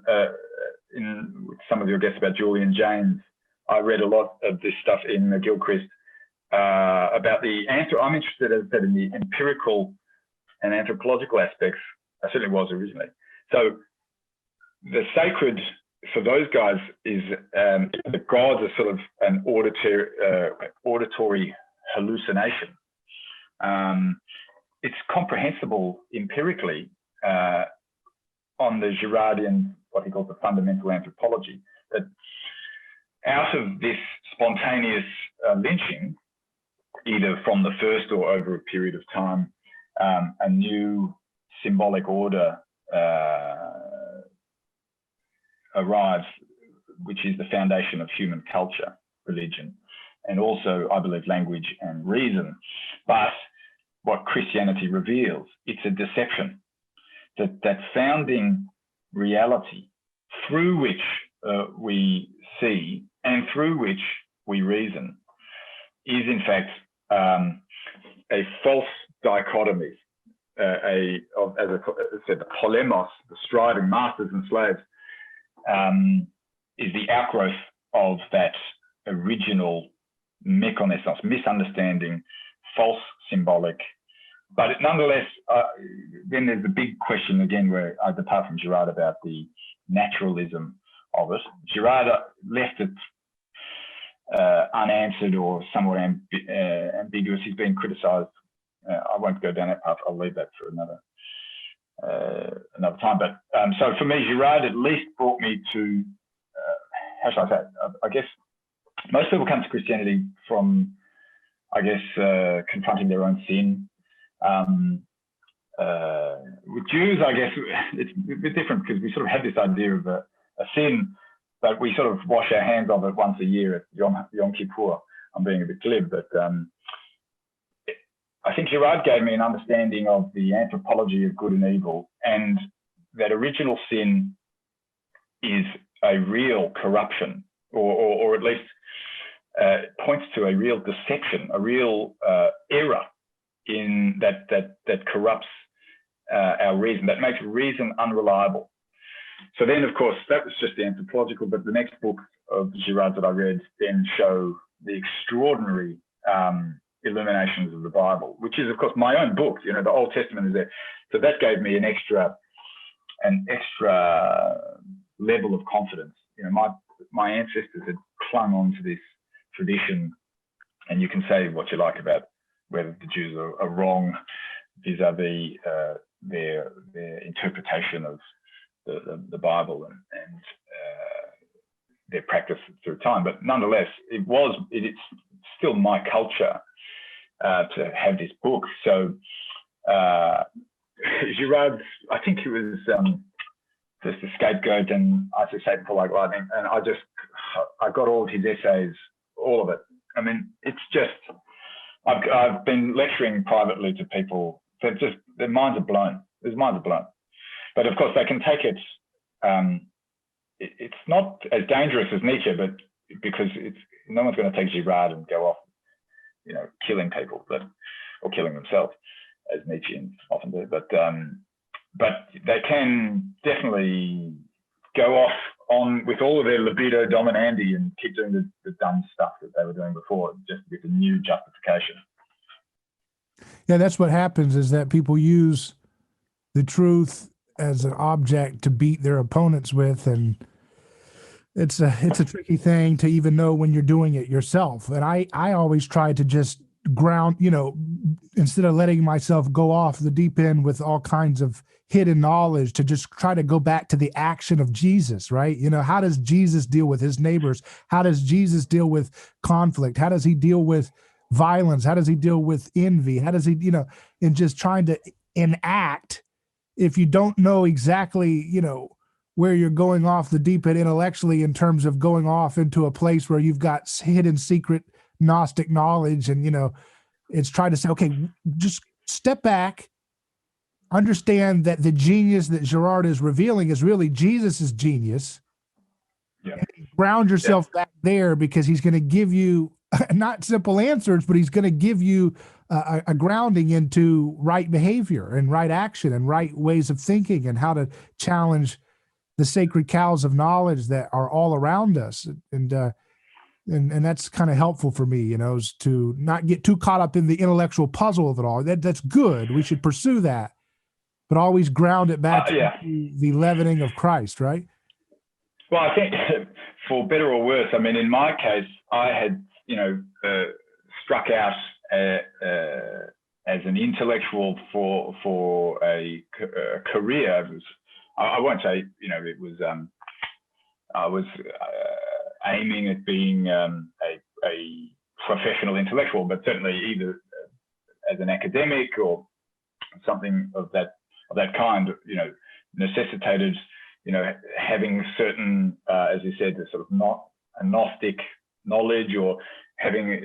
with some of your guests about Julian Jaynes. I read a lot of this stuff in Gilchrist about I'm interested, as I said, in the empirical and anthropological aspects. I certainly was originally. So the sacred for those guys is the gods are sort of an auditory hallucination. It's comprehensible empirically on the Girardian, what he calls the fundamental anthropology, that out of this spontaneous lynching, either from the first or over a period of time, a new symbolic order arrives, which is the foundation of human culture, religion, and also, I believe, language and reason. But what Christianity reveals, it's a deception. That founding reality through which we see and through which we reason is in fact a false dichotomy, as I said, the polemos, the striving masters and slaves, is the outgrowth of that original méconnaissance, misunderstanding, false symbolic but nonetheless, then there's the big question again, where I depart from Girard about the naturalism of it. Girard left it unanswered or somewhat ambiguous. He's been criticised. I won't go down that path. I'll leave that for another time. But so for me, Girard at least brought me to how should I say? I guess most people come to Christianity from, I guess, confronting their own sin. With Jews, I guess it's a bit different because we sort of have this idea of a sin, but we sort of wash our hands of it once a year at Yom Kippur. I'm being a bit glib, but I think Girard gave me an understanding of the anthropology of good and evil, and that original sin is a real corruption, or at least points to a real deception, a real error in that corrupts our reason, that makes reason unreliable. So then, of course, that was just the anthropological, but the next book of Girard that I read then show the extraordinary illuminations of the Bible, which is, of course, my own book. You know, the Old Testament is there. So that gave me an extra level of confidence. You know, my ancestors had clung on to this tradition, and you can say what you like about whether the Jews are wrong vis-a-vis their interpretation of the Bible and their practice through time. But nonetheless, it's still my culture to have this book. So Girard, I think he was just a scapegoat, and I just say before like lightning, and I got all of his essays, all of it. I mean, it's just, I've been lecturing privately to people that just, their minds are blown. Their minds are blown. But of course, they can take it. It's not as dangerous as Nietzsche, but because no one's going to take Girard and go off, you know, killing people, or killing themselves, as Nietzscheans often do. But they can definitely go off on with all of their libido dominandi and keep doing the dumb stuff that they were doing before, just with a new justification. Yeah, that's what happens, is that people use the truth as an object to beat their opponents with, and it's a tricky thing to even know when you're doing it yourself. And I always try to just ground, you know, instead of letting myself go off the deep end with all kinds of hidden knowledge, to just try to go back to the action of Jesus, right? You know, how does Jesus deal with his neighbors? How does Jesus deal with conflict? How does he deal with violence? How does he deal with envy? How does he, you know, and just trying to enact, if you don't know exactly, you know, where you're going off the deep end intellectually in terms of going off into a place where you've got hidden secret Gnostic knowledge, and, you know, it's trying to say, okay, just step back, understand that the genius that Girard is revealing is really Jesus's genius. Yeah. And ground yourself back there, because he's going to give you not simple answers, but he's going to give you a grounding into right behavior and right action and right ways of thinking, and how to challenge the sacred cows of knowledge that are all around us. And that's kind of helpful for me, you know, is to not get too caught up in the intellectual puzzle of it all. That's good. We should pursue that, but always ground it back to the leavening of Christ, right? Well, I think for better or worse, I mean, in my case, I had, you know, struck out as an intellectual for a career. I won't say, you know, it was, I was aiming at being a professional intellectual, but certainly either as an academic or something of that kind, you know, necessitated, you know, having certain, as you said, the sort of not a Gnostic knowledge, or having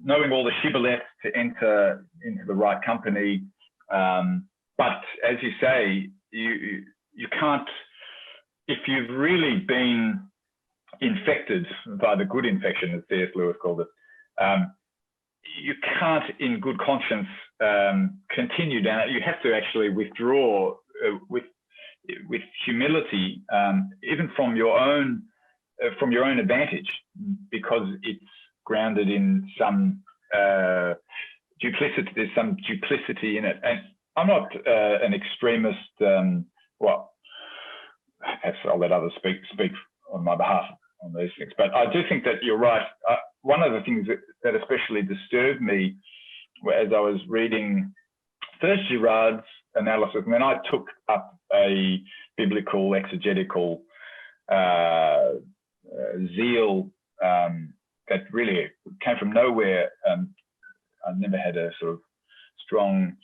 knowing all the shibboleths to enter into the right company. But as you say, you can't, if you've really been infected by the good infection, as C.S. Lewis called it, you can't in good conscience continue down it. You have to actually withdraw with humility, even from your own advantage, because it's grounded in some duplicity. There's some duplicity in it, and I'm not an extremist. Well, perhaps I'll let others speak on my behalf on these things. But I do think that you're right. One of the things that especially disturbed me as I was reading first Girard's analysis, and then I took up a biblical exegetical zeal that really came from nowhere. I've never had a sort of strong,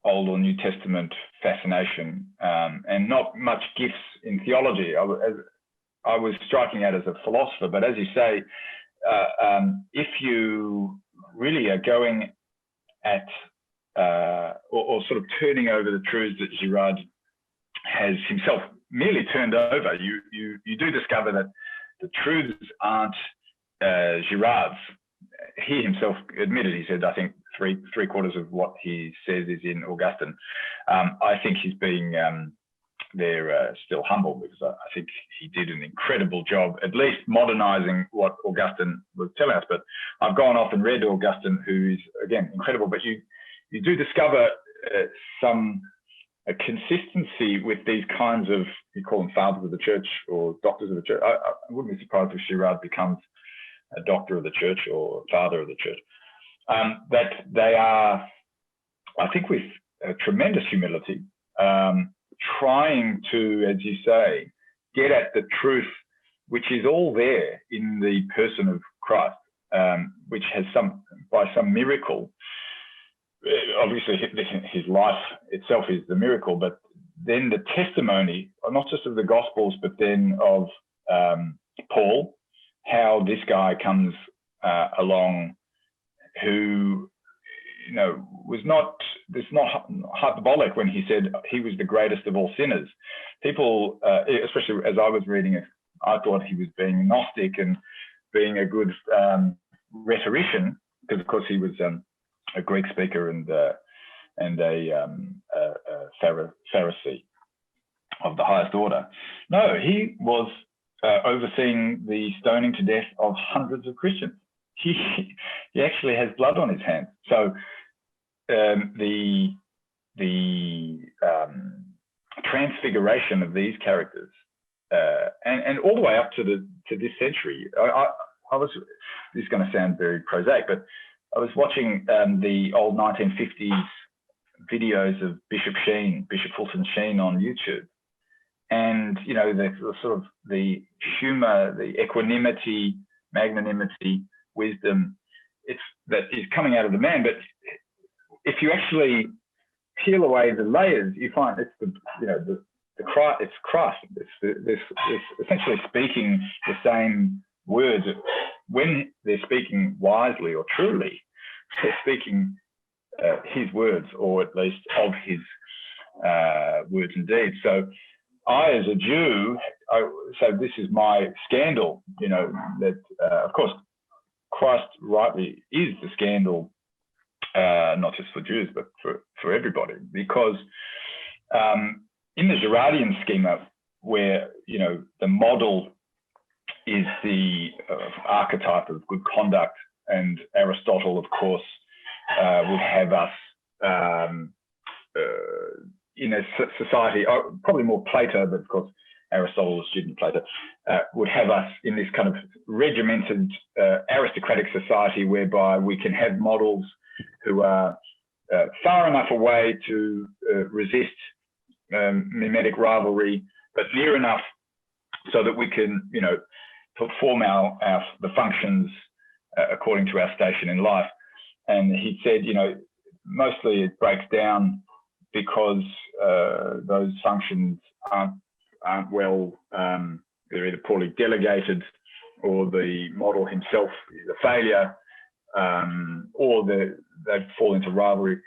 Old or New Testament fascination, and not much gifts in theology. I was striking out as a philosopher, but as you say, if you really are going at or sort of turning over the truths that Girard has himself merely turned over, you do discover that the truths aren't Girard's. He himself admitted, he said, I think three quarters of what he says is in Augustine. I think he's being still humble, because I think he did an incredible job, at least modernizing what Augustine was telling us. But I've gone off and read Augustine, who is, again, incredible. But you do discover a consistency with these kinds of, you call them fathers of the church or doctors of the church. I wouldn't be surprised if Girard becomes a doctor of the church or father of the church. That they are, I think, with tremendous humility, trying to, as you say, get at the truth, which is all there in the person of Christ, which has by some miracle, obviously his life itself is the miracle, but then the testimony, not just of the Gospels, but then of Paul, how this guy comes along, who, was not hyperbolic when he said he was the greatest of all sinners. People, especially as I was reading it, I thought he was being Gnostic and being a good rhetorician, because of course he was a Greek speaker and a Pharisee of the highest order. No, he was overseeing the stoning to death of hundreds of Christians. He actually has blood on his hands. So the transfiguration of these characters, and all the way up to this century, I was. This is going to sound very prosaic, but I was watching the old 1950s videos of Bishop Fulton Sheen on YouTube, and the sort of the humor, the equanimity, magnanimity, wisdom, that is coming out of the man. But if you actually peel away the layers, you find it's it's Christ. It's essentially speaking the same words. When they're speaking wisely or truly, they're speaking his words, or at least of his words and deeds. So I, as a Jew, so this is my scandal, that of course Christ rightly is the scandal, not just for Jews, but for everybody, because in the Girardian schema, where the model is the archetype of good conduct, and Aristotle, of course, would have us in a society, probably more Plato, but of course Aristotle was student Plato, would have us in this kind of regimented aristocratic society, whereby we can have models who are far enough away to resist mimetic rivalry, but near enough so that we can, perform the functions according to our station in life. And he said, mostly it breaks down because those functions aren't well, they're either poorly delegated, or the model himself is a failure, or they fall into rivalry.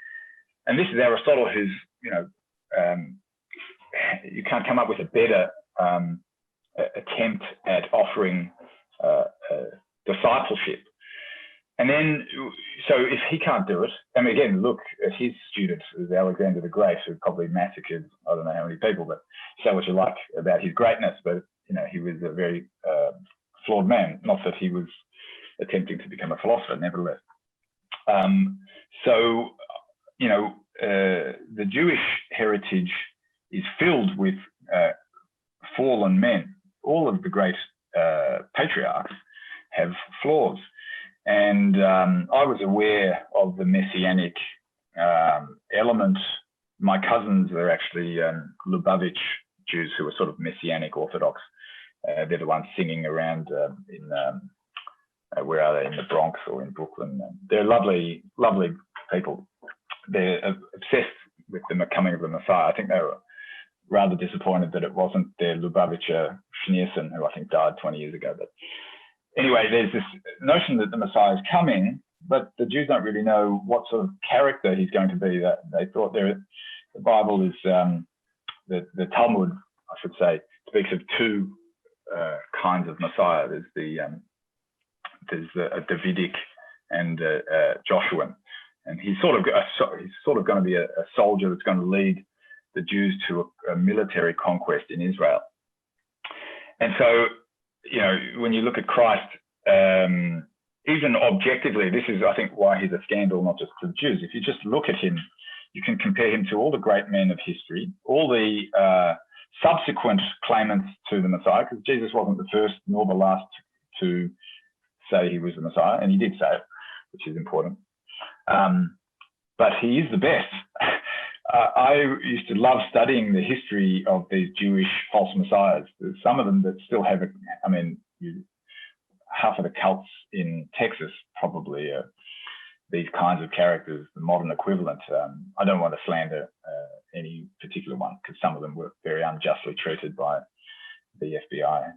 And this is Aristotle, who's, you can't come up with a better attempt at offering discipleship. And then, so if he can't do it, and again, look at his student, Alexander the Great, who probably massacred, I don't know how many people, but say what you like about his greatness, but he was a very flawed man. Not that he was attempting to become a philosopher, nevertheless. So, you know, the Jewish heritage is filled with fallen men. All of the great patriarchs have flaws. And I was aware of the messianic element. My cousins are actually Lubavitch Jews who are sort of messianic Orthodox. They're the ones singing around in, where are they, in the Bronx or in Brooklyn. They're lovely, lovely people. They're obsessed with the coming of the Messiah. I think they were rather disappointed that it wasn't their Lubavitcher Schneerson, who I think died 20 years ago. But anyway, there's this notion that the Messiah is coming, but the Jews don't really know what sort of character he's going to be. That they thought the Bible is, the Talmud, I should say, speaks of two kinds of Messiah. There's a Davidic and Joshuan, and he's sort of going to be a soldier that's going to lead the Jews to a military conquest in Israel. And so, you know, when you look at Christ, even objectively, this is, I think, why he's a scandal, not just to the Jews. If you just look at him, you can compare him to all the great men of history, all the subsequent claimants to the Messiah, because Jesus wasn't the first nor the last to say he was the Messiah, and he did say it, which is important. But he is the best. I used to love studying the history of these Jewish false messiahs. There's some of them that still have half of the cults in Texas probably are these kinds of characters, the modern equivalent. I don't want to slander any particular one, because some of them were very unjustly treated by the FBI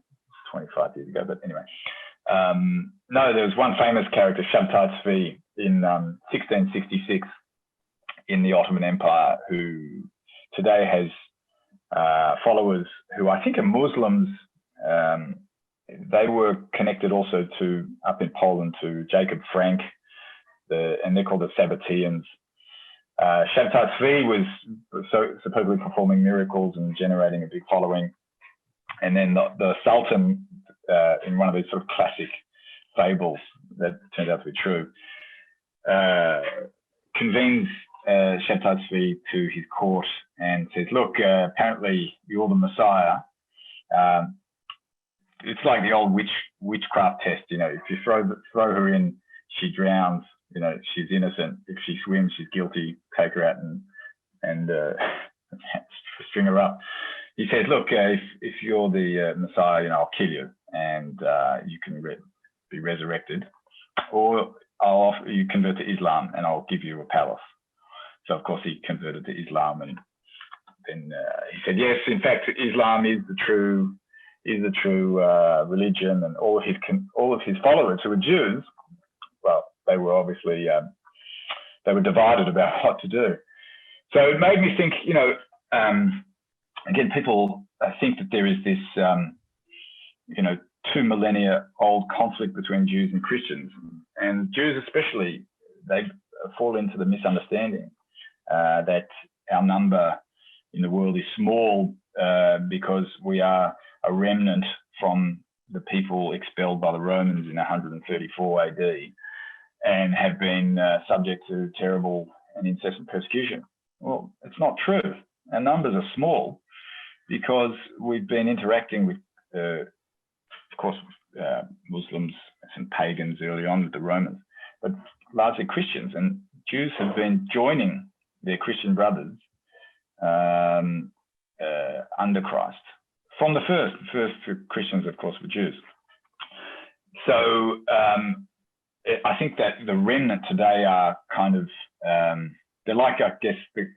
25 years ago. But anyway, no, there was one famous character, Shabtai Tzvi, in 1666 in the Ottoman Empire, who today has followers who I think are Muslims. They were connected also to, up in Poland, to Jacob Frank, and they're called the Sabbateans. Shabtai Tzvi was supposedly performing miracles and generating a big following. And then the Sultan, in one of these sort of classic fables that turned out to be true, convenes Shabtai Tzvi to his court and says, look, apparently you're the Messiah. It's like the old witchcraft test, you know, if you throw her in, she drowns, you know, she's innocent. If she swims, she's guilty. Take her out and string her up. He says, look, if you're the Messiah, you know, I'll kill you, and you can be resurrected, or I'll offer you convert to Islam, and I'll give you a palace. So of course he converted to Islam, and then he said, yes, in fact, Islam is the true religion, and all of his followers who were Jews, well, they were obviously they were divided about what to do. So it made me think, you know, again, people think that there is this, you know, 2 millennia old conflict between Jews and Christians, and Jews especially, they fall into the misunderstanding that our number in the world is small because we are a remnant from the people expelled by the Romans in 134 AD and have been subject to terrible and incessant persecution. Well, it's not true. Our numbers are small because we've been interacting with, of course, Muslims and pagans early on with the Romans, but largely Christians, and Jews have been joining their Christian brothers under Christ. From the first Christians, of course, were Jews. So I think that the remnant today are kind of, they're like, I guess, the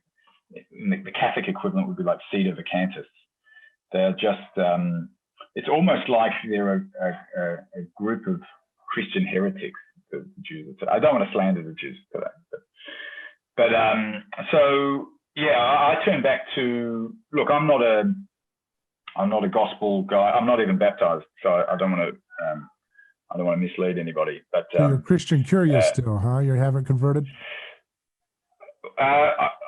Catholic equivalent would be like Cedar Vacantists. They're just, it's almost like they're a group of Christian heretics, the Jews. I don't want to slander the Jews today. But so, yeah, I turn back to, look, I'm not a gospel guy. I'm not even baptized, so I don't want to mislead anybody. But so you're Christian curious still, huh? You haven't converted? I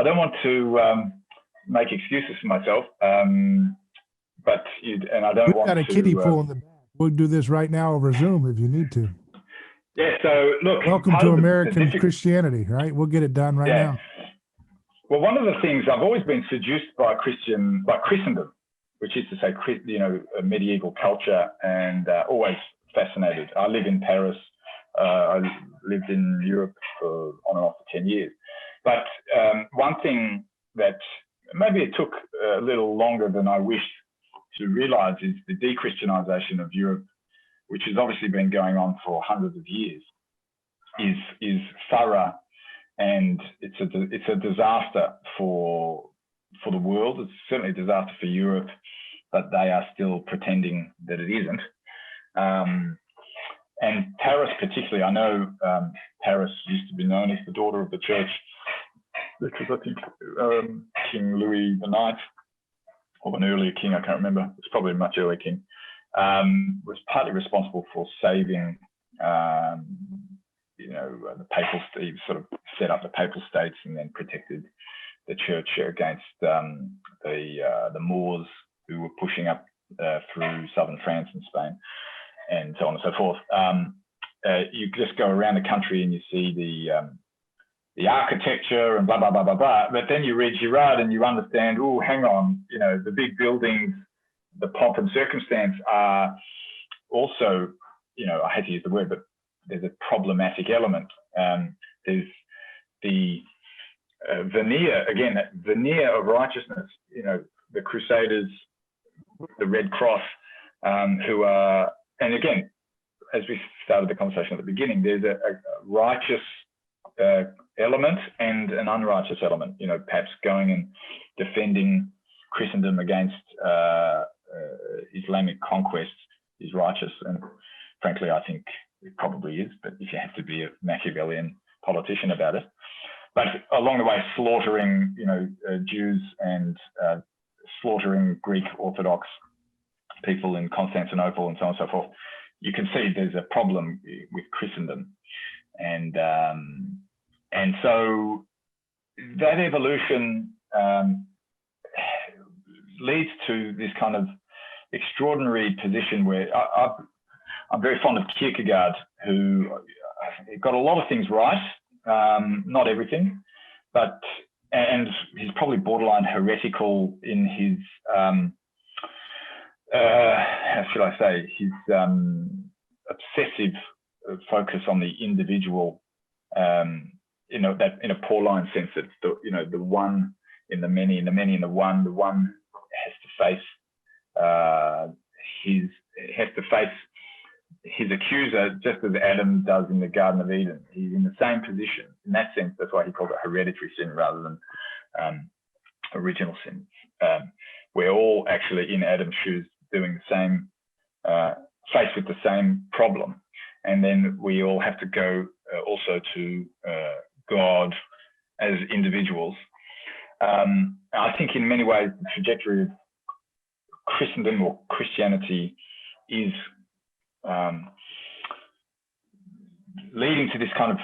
don't want to make excuses for myself, but I don't want to. We've got a kiddie pool in the back. We'll do this right now over Zoom if you need to. Yeah, so look. Welcome to American Christianity, right? We'll get it done right now. Well, one of the things I've always been seduced by Christendom, which is to say, a medieval culture, and always fascinated. I live in Paris. I lived in Europe for on and off for 10 years. But one thing that maybe it took a little longer than I wished to realize is the de-Christianization of Europe, which has obviously been going on for hundreds of years, is thorough. And it's a disaster for the world. It's certainly a disaster for Europe, but they are still pretending that it isn't. And Paris particularly, I know Paris used to be known as the daughter of the church, because I think King Louis IX, or an earlier king, I can't remember, it's probably a much earlier king, was partly responsible for saving the papal state, sort of set up the papal states and then protected the church against the Moors who were pushing up through southern France and Spain and so on and so forth. You just go around the country and you see the architecture and blah, blah, blah, blah, blah. But then you read Girard and you understand, oh, hang on, the big buildings, the pomp and circumstance are also, I hate to use the word, but there's a problematic element. There's the veneer, again, that veneer of righteousness, the Crusaders, the Red Cross, who are, and again, as we started the conversation at the beginning, there's a righteous element and an unrighteous element, perhaps going and defending Christendom against Islamic conquest is righteous. And frankly, I think it probably is, but if you have to be a Machiavellian politician about it. But along the way, slaughtering, Jews and slaughtering Greek Orthodox people in Constantinople and so on and so forth, you can see there's a problem with Christendom. And so that evolution leads to this kind of extraordinary position where I'm very fond of Kierkegaard, who got a lot of things right, not everything, and he's probably borderline heretical in his, how should I say, his obsessive focus on the individual, that in a Pauline sense, that the one in the many, and the many in the one has to face his accuser, just as Adam does in the Garden of Eden. He's in the same position. In that sense, that's why he calls it hereditary sin rather than original sin. We're all actually in Adam's shoes doing the same, faced with the same problem. And then we all have to go also to God as individuals. I think in many ways, the trajectory of Christendom or Christianity is leading to this kind of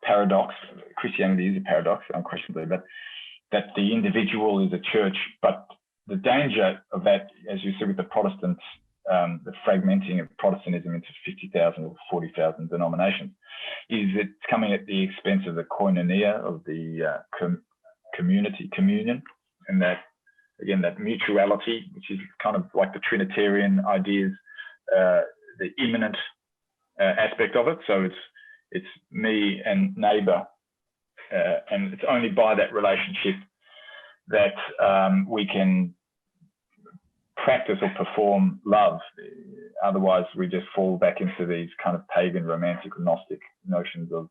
paradox. Christianity is a paradox, unquestionably, but that the individual is a church. But the danger of that, as you see with the Protestants, the fragmenting of Protestantism into 50,000 or 40,000 denominations, is it's coming at the expense of the koinonia, of the communion, and that, again, that mutuality, which is kind of like the Trinitarian ideas, the immanent aspect of it. So it's me and neighbor, and it's only by that relationship that we can practice or perform love. Otherwise, we just fall back into these kind of pagan, romantic, Gnostic notions of,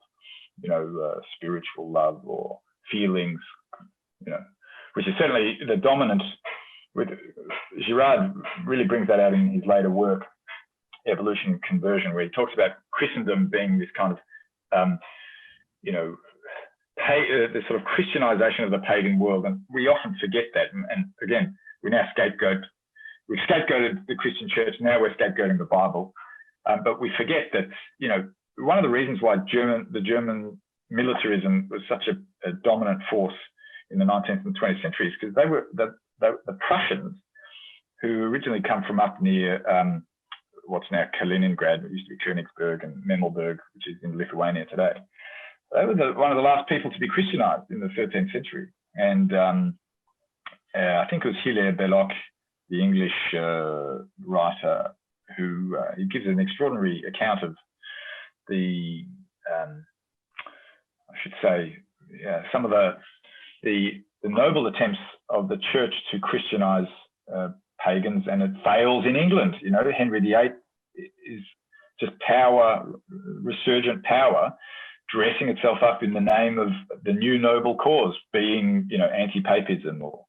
spiritual love or feelings, which is certainly the dominant. With Girard really brings that out in his later work, Evolution and Conversion, where he talks about Christendom being this kind of, the sort of Christianization of the pagan world. And we often forget that. And again, we now we've scapegoated the Christian church, now we're scapegoating the Bible. But we forget that, one of the reasons why the German militarism was such a dominant force in the 19th and 20th centuries, because they were the Prussians, who originally come from up near what's now Kaliningrad. It used to be Königsberg and Memmelberg, which is in Lithuania today. They were one of the last people to be Christianized in the 13th century. And I think it was Hilaire Belloc, the English writer, who he gives an extraordinary account of the, I should say, some of the noble attempts of the church to Christianize pagans, and it fails in England. You know, Henry VIII is just power, resurgent power, dressing itself up in the name of the new noble cause, being, you know, anti-papism or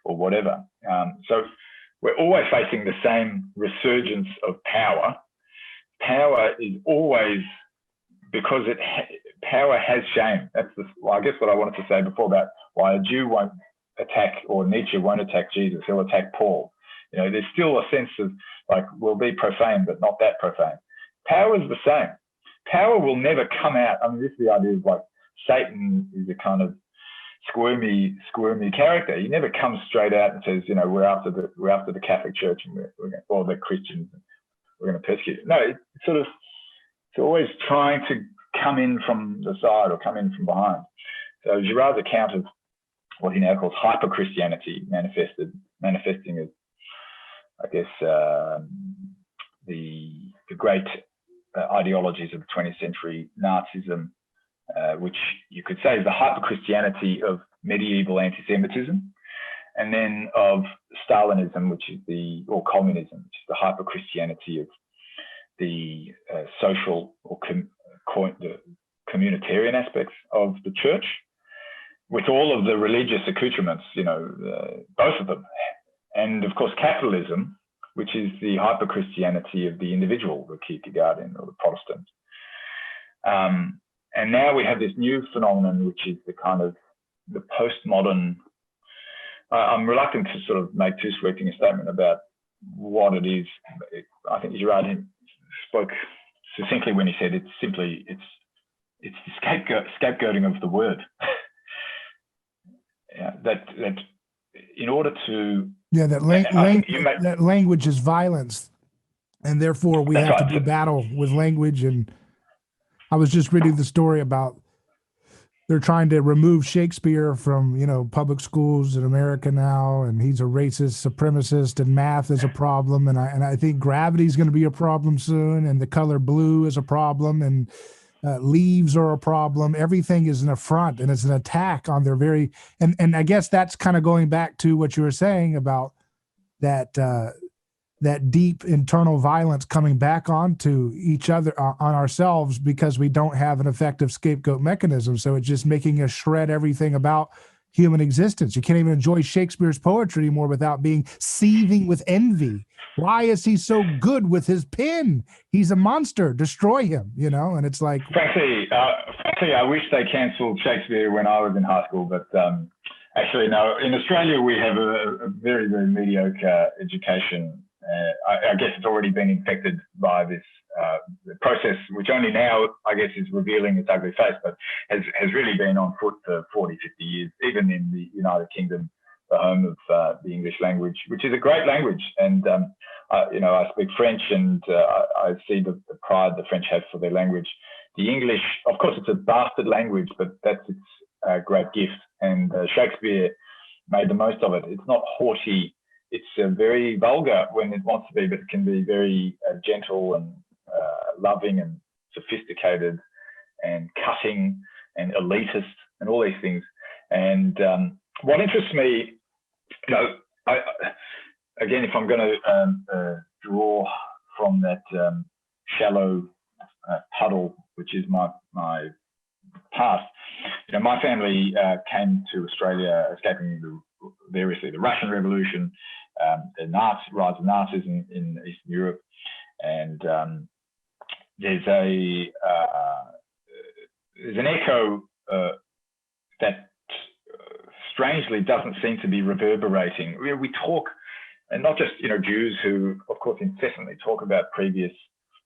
whatever. So we're always facing the same resurgence of power. Power is always, because power has shame. That's I guess what I wanted to say before about why a Jew won't attack, or Nietzsche won't attack Jesus, he'll attack Paul. You know, there's still a sense of like, we'll be profane, but not that profane. Power is the same. Power will never come out. I mean, this is the idea of like Satan is a kind of squirmy character. He never comes straight out and says, you know, we're after the Catholic Church and or the Christians, and we're going to persecute it. No, it's always trying to come in from the side or come in from behind. So Girard's account of what he now calls hyper-Christianity, manifesting as, I guess, the great ideologies of the 20th century, Nazism, which you could say is the hyper-Christianity of medieval anti-Semitism, and then of Stalinism, or communism, which is the hyper-Christianity of the social or the communitarian aspects of the church, with all of the religious accoutrements, you know, both of them. And of course, capitalism, which is the hyper-Christianity of the individual, the Kierkegaardian or the Protestant. And now we have this new phenomenon, which is the kind of the postmodern. I'm reluctant to sort of make too sweeping a statement about what it is. I think Girard spoke succinctly when he said it's the scapegoating of the word. That in order to that language is violence, and therefore we have to do battle with language. And I was just reading the story about they're trying to remove Shakespeare from, you know, public schools in America now, and he's a racist supremacist, and math is a problem, and I think gravity is going to be a problem soon, and the color blue is a problem, and leaves are a problem. Everything is an affront, and it's an attack on their very, and I guess that's kind of going back to what you were saying about that deep internal violence coming back onto each other, on ourselves, because we don't have an effective scapegoat mechanism. So it's just making us shred everything about human existence. You can't even enjoy Shakespeare's poetry anymore without being seething with envy. Why is he so good with his pen? He's a monster. Destroy him, you know? And it's like... Frankly, I wish they cancelled Shakespeare when I was in high school, but actually, no. In Australia, we have a very, very mediocre education. I guess it's already been infected by this process, which only now, I guess, is revealing its ugly face, but has really been on foot for 40, 50 years, even in the United Kingdom, the home of the English language, which is a great language. And, you know, I speak French, and I see the pride the French have for their language. The English, of course, it's a bastard language, but that's its great gift. And Shakespeare made the most of it. It's not haughty. It's very vulgar when it wants to be, but it can be very gentle and loving and sophisticated and cutting and elitist and all these things. And what interests me, you know, again, if I'm going to draw from that shallow puddle, which is my past, you know, my family came to Australia escaping variously the Russian Revolution, the rise of Nazism in Eastern Europe, and there's an echo that strangely doesn't seem to be reverberating. We talk, and not just, you know, Jews who, of course, incessantly talk about previous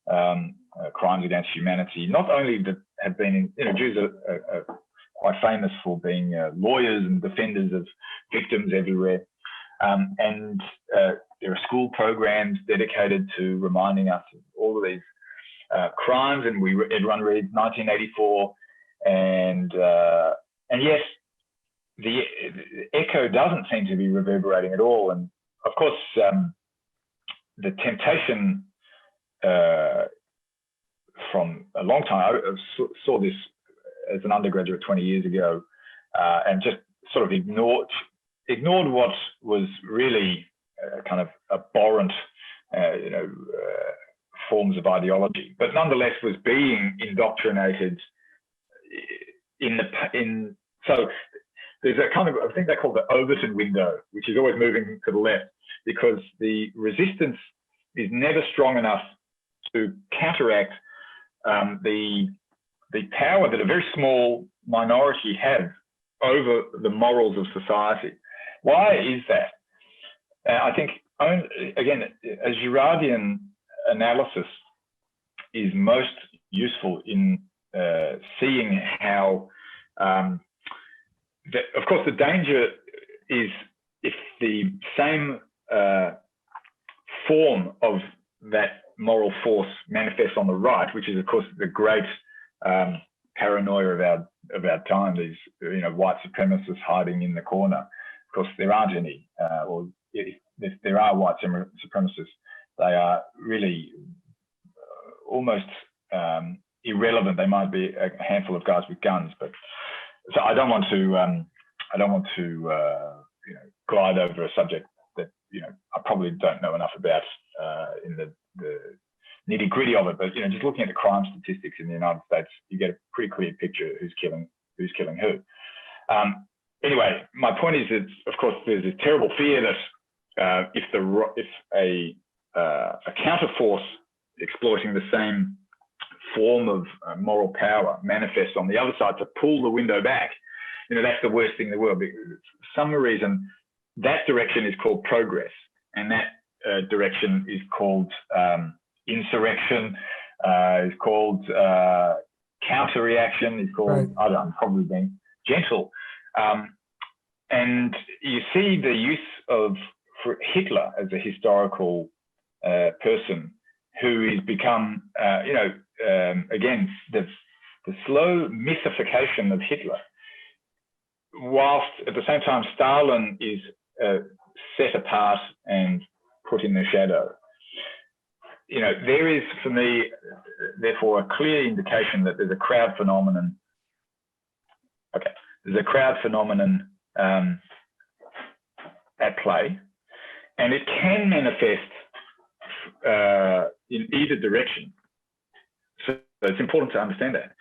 crimes against humanity. Not only that have been, you know, Jews are quite famous for being lawyers and defenders of victims everywhere. And there are school programs dedicated to reminding us of all of these crimes. And everyone reads 1984, and yet the echo doesn't seem to be reverberating at all. And of course, the temptation from a long time, I saw this as an undergraduate 20 years ago, and just sort of ignored what was really kind of abhorrent, forms of ideology, but nonetheless was being indoctrinated so there's a kind of, I think they call it the Overton window, which is always moving to the left, because the resistance is never strong enough to counteract the power that a very small minority have over the morals of society. Why is that? I think, again, a Girardian analysis is most useful in seeing how, of course, the danger is if the same form of that moral force manifests on the right, which is, of course, the great paranoia of our time, these white supremacists hiding in the corner. Of course, there aren't any, or if there are white supremacists, they are really almost irrelevant. They might be a handful of guys with guns, but so I don't want to glide over a subject that I probably don't know enough about in the nitty gritty of it. But just looking at the crime statistics in the United States, you get a pretty clear picture of who's killing who. Anyway, my point is that, of course, there's a terrible fear that if a counterforce exploiting the same form of moral power manifests on the other side to pull the window back, that's the worst thing in the world. Because for some reason, that direction is called progress, and that direction is called insurrection, is called counter-reaction, is called, right. I don't know, I'm probably being gentle. And you see the use of Hitler as a historical person who has become, again, the slow mythification of Hitler, whilst at the same time Stalin is set apart and put in the shadow. There is, for me, therefore, a clear indication that there's a crowd phenomenon. Okay, there's a crowd phenomenon at play, and it can manifest in either direction. So it's important to understand that,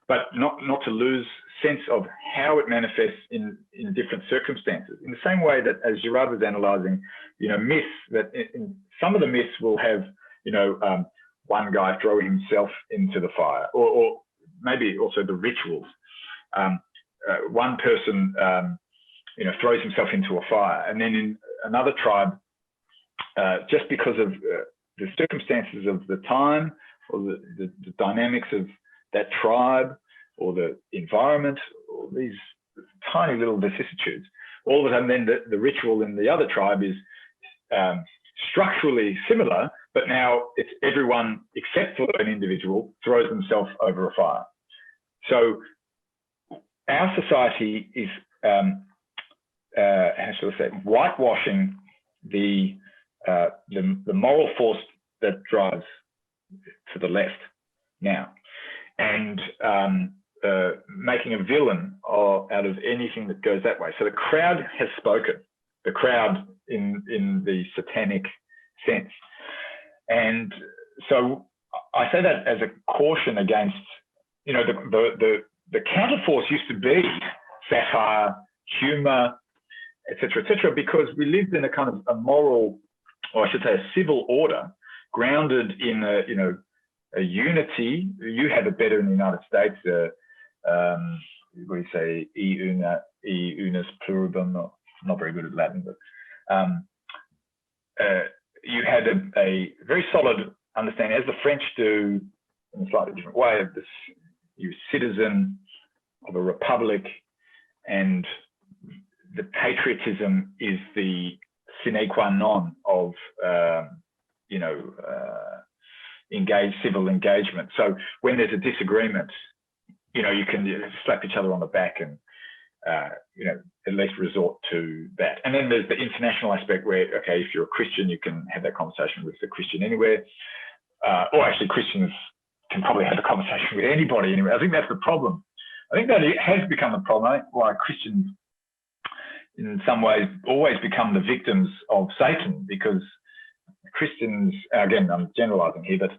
but not to lose sense of how it manifests in different circumstances. In the same way that, as Girard was analysing, myths, that in some of the myths will have, one guy throwing himself into the fire, or maybe also the rituals. One person, throws himself into a fire, and then in another tribe, just because of the circumstances of the time or the dynamics of that tribe or the environment, or these tiny little vicissitudes, all of a sudden then the ritual in the other tribe is structurally similar, but now it's everyone except for an individual throws themselves over a fire. So our society is, how shall I say, whitewashing the moral force that drives to the left now, and making a villain out of anything that goes that way. So the crowd has spoken, the crowd in the satanic sense. And so I say that as a caution against, the counterforce used to be satire, humor, et cetera, because we lived in a kind of a moral, or I should say a civil order, grounded in a unity. You have it better in the United States. What do you say? E unus pluribus. Not very good at Latin, but you had a very solid understanding, as the French do in a slightly different way, of this. You're a citizen of a republic, and the patriotism is the sine qua non of civil engagement. So when there's a disagreement, you can slap each other on the back and at least resort to that. And then there's the international aspect where, okay, if you're a Christian, you can have that conversation with a Christian anywhere, or actually Christians can probably have a conversation with anybody anywhere. I think that's the problem. I think that it has become the problem. I think why Christians in some ways always become the victims of Satan, because Christians, again, I'm generalizing here, but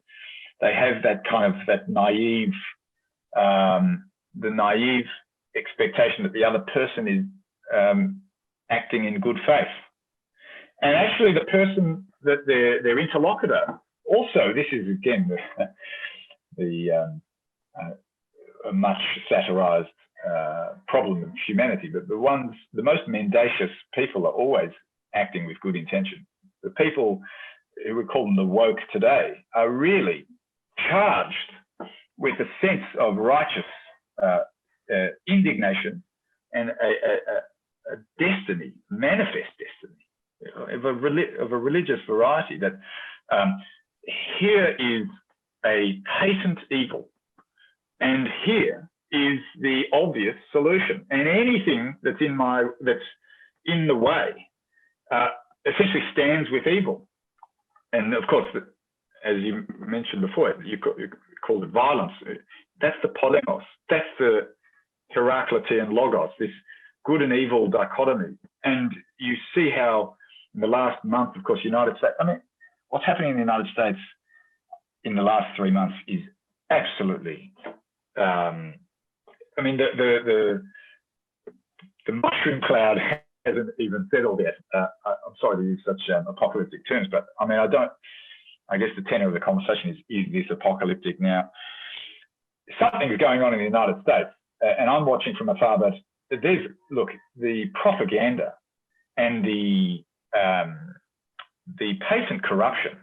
they have that kind of that naive, the naive expectation that the other person is acting in good faith. And actually the person that their interlocutor, also, this is again a much satirized problem of humanity, but the most mendacious people are always acting with good intention. The people who we call them the woke today are really charged with a sense of righteous indignation and a destiny, manifest destiny of a religious variety, that here is a patent evil and here is the obvious solution, and anything that's in the way essentially stands with evil. And of course, as you mentioned before, you called it violence. That's the polemos. That's the Heraclitean logos, this good and evil dichotomy. And you see how in the last month, of course, United States, what's happening in the United States in the last 3 months is absolutely, the mushroom cloud hasn't even settled yet. I'm sorry to use such apocalyptic terms, but I guess the tenor of the conversation is this apocalyptic now? Something's going on in the United States, and I'm watching from afar, but the propaganda and the patent corruption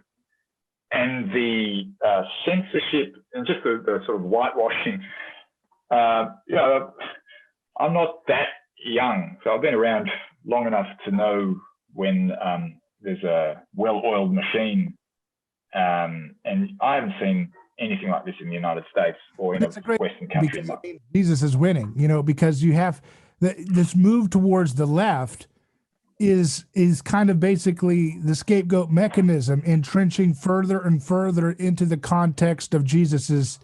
and the censorship and just the sort of whitewashing. I'm not that young, so I've been around long enough to know when there's a well-oiled machine, and I haven't seen anything like this in the United States or in a Western country. Jesus is winning, because you have this move towards the left is kind of basically the scapegoat mechanism, entrenching further and further into the context of Jesus's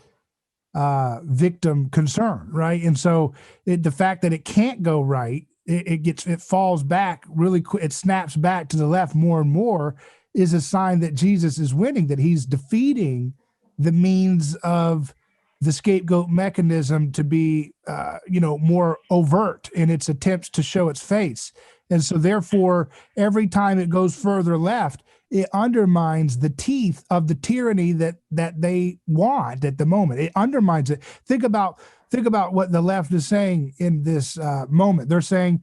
victim concern, right? And so the fact that it can't go right, it falls back really quick, it snaps back to the left more and more, is a sign that Jesus is winning, that he's defeating the means of the scapegoat mechanism to be, more overt in its attempts to show its face. And so therefore, every time it goes further left, it undermines the teeth of the tyranny that they want at the moment. It undermines it. Think about what the left is saying in this moment. They're saying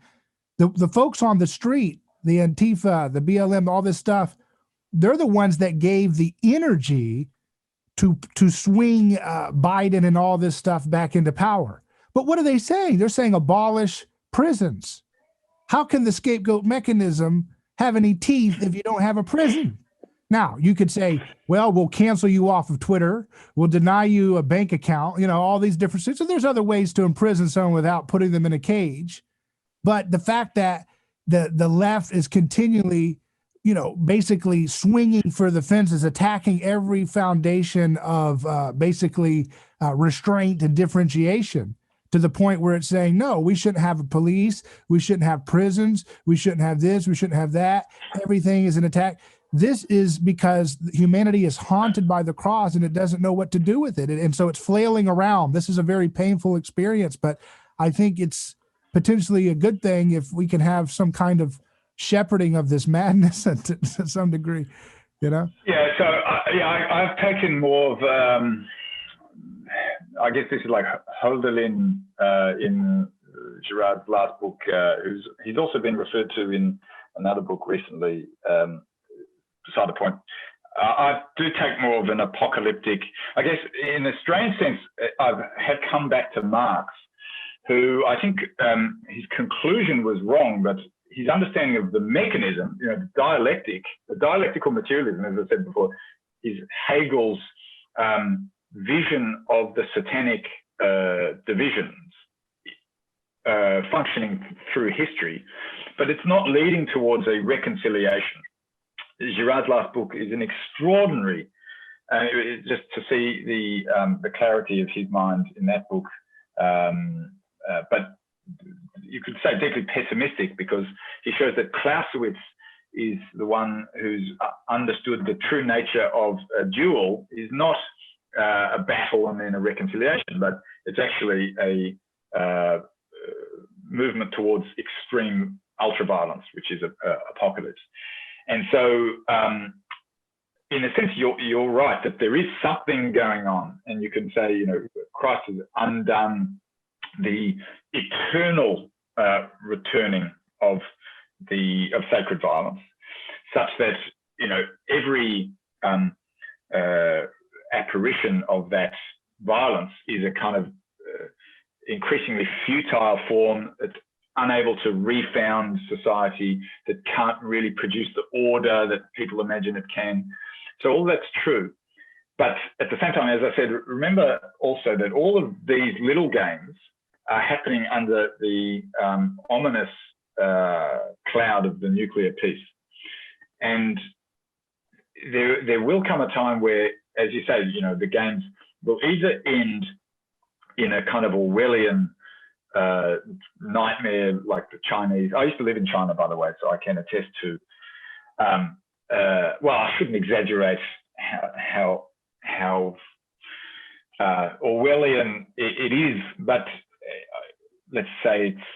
the folks on the street, the Antifa, the BLM, all this stuff, they're the ones that gave the energy to swing Biden and all this stuff back into power. But what are they saying? They're saying abolish prisons. How can the scapegoat mechanism have any teeth if you don't have a prison? Now, you could say, well, we'll cancel you off of Twitter. We'll deny you a bank account, all these different things. So there's other ways to imprison someone without putting them in a cage. But the fact that the left is continually, basically swinging for the fences, attacking every foundation of restraint and differentiation, to the point where it's saying, no, we shouldn't have a police, we shouldn't have prisons, we shouldn't have this, we shouldn't have that. Everything is an attack. This is because humanity is haunted by the cross and it doesn't know what to do with it. And so it's flailing around. This is a very painful experience, but I think it's potentially a good thing if we can have some kind of shepherding of this madness to some degree, Yeah, so I've taken more of, I guess this is like Hölderlin in Girard's last book, he's also been referred to in another book recently, beside the point. I do take more of an apocalyptic, I guess in a strange sense, I have come back to Marx, who I think his conclusion was wrong, but his understanding of the mechanism, the dialectical materialism, as I said before, is Hegel's vision of the satanic divisions functioning through history, but it's not leading towards a reconciliation. Girard's last book is an extraordinary, just to see the clarity of his mind in that book, but you could say deeply pessimistic, because he shows that Clausewitz is the one who's understood the true nature of a duel is not a battle and then a reconciliation, but it's actually a movement towards extreme ultraviolence, which is a apocalypse. And so, in a sense, you're right that there is something going on, and you can say, Christ has undone the eternal returning of sacred violence, such that every apparition of that violence is a kind of increasingly futile form that's unable to refound society, that can't really produce the order that people imagine it can. So all that's true. But at the same time, as I said, remember also that all of these little games are happening under the ominous cloud of the nuclear peace. And there will come a time where, as you say, the games will either end in a kind of Orwellian nightmare like the Chinese. I used to live in China, by the way, so I can attest to, well, I shouldn't exaggerate how Orwellian it is, but let's say it's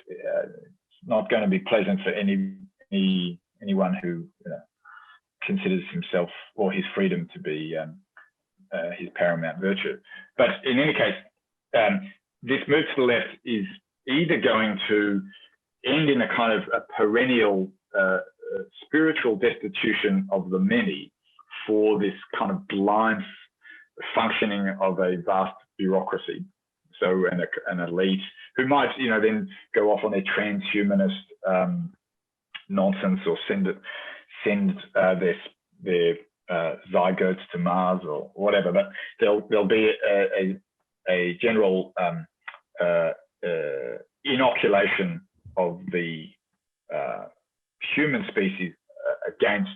not going to be pleasant for anyone who considers himself or his freedom to be his paramount virtue. But in any case, this move to the left is either going to end in a kind of a perennial spiritual destitution of the many for this kind of blind functioning of a vast bureaucracy. So an elite who might, then go off on their transhumanist nonsense, or send their zygotes to Mars or whatever. But there'll be a general inoculation of the human species against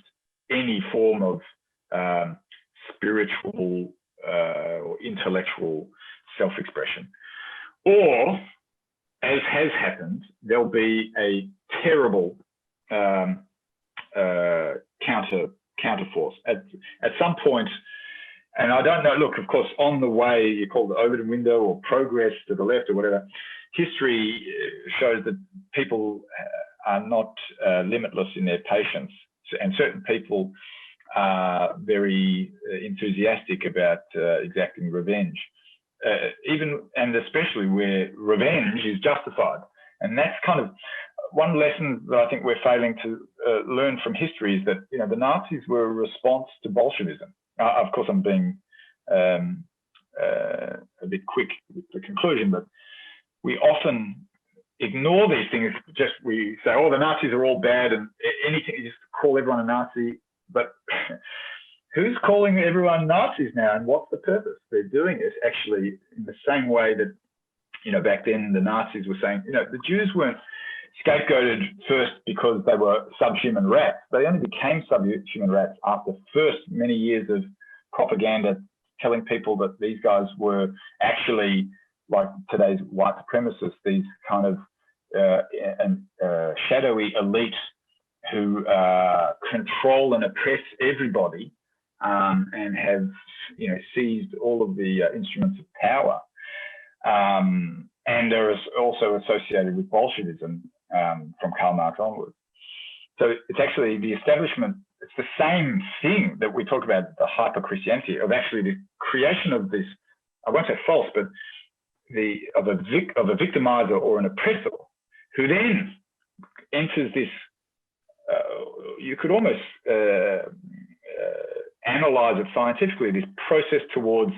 any form of spiritual or intellectual self-expression. Or, as has happened, there'll be a terrible counterforce at some point. And I don't know, look, of course, on the way, you call it over the window or progress to the left or whatever, history shows that people are not limitless in their patience. And certain people are very enthusiastic about exacting revenge, even and especially where revenge is justified. And that's kind of one lesson that I think we're failing to learn from history, is that the Nazis were a response to Bolshevism. Of course, I'm being a bit quick with the conclusion, but we often ignore these things. Just we say, oh, the Nazis are all bad, and anything, you just call everyone a Nazi. But who's calling everyone Nazis now, and what's the purpose? They're doing it actually in the same way that, back then the Nazis were saying, the Jews weren't scapegoated first because they were subhuman rats. They only became subhuman rats after first many years of propaganda telling people that these guys were actually like today's white supremacists, these kind of shadowy elite who control and oppress everybody, and have seized all of the instruments of power, and are also associated with Bolshevism from Karl Marx onwards. So it's actually the establishment. It's the same thing that we talk about, the hyper-Christianity, of actually the creation of this, I won't say false, but of a victimizer or an oppressor, who then enters this, you could almost analyze it scientifically, this process towards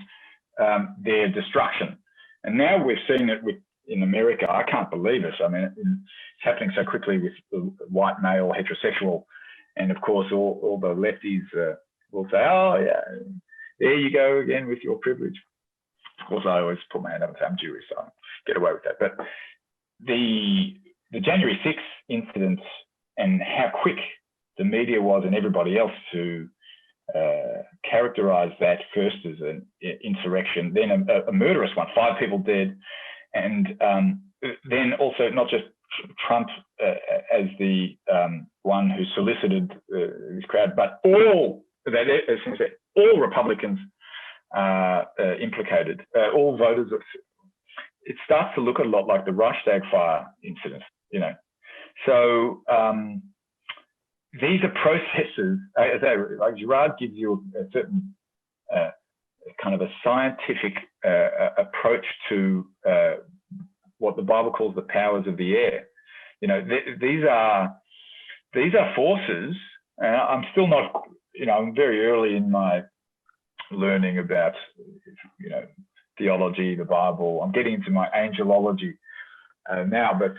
their destruction. And now we've seen it in America. I can't believe it. I mean, happening so quickly with the white male heterosexual. And of course, all the lefties will say, oh, yeah, there you go again with your privilege. Of course, I always put my hand up and say I'm Jewish, so I get away with that. But the January 6th incident and how quick the media was and everybody else to characterize that first as an insurrection, then a murderous one, 5 people dead, and then also not just Trump as the one who solicited this crowd, but all Republicans implicated, all voters. It starts to look a lot like the Reichstag fire incident, you know. So these are processes. Like Girard gives you a certain kind of a scientific approach to what the Bible calls the powers of the air. You know, these are forces. I'm still not, you know, I'm very early in my learning about, you know, theology, the Bible. I'm getting into my angelology now, but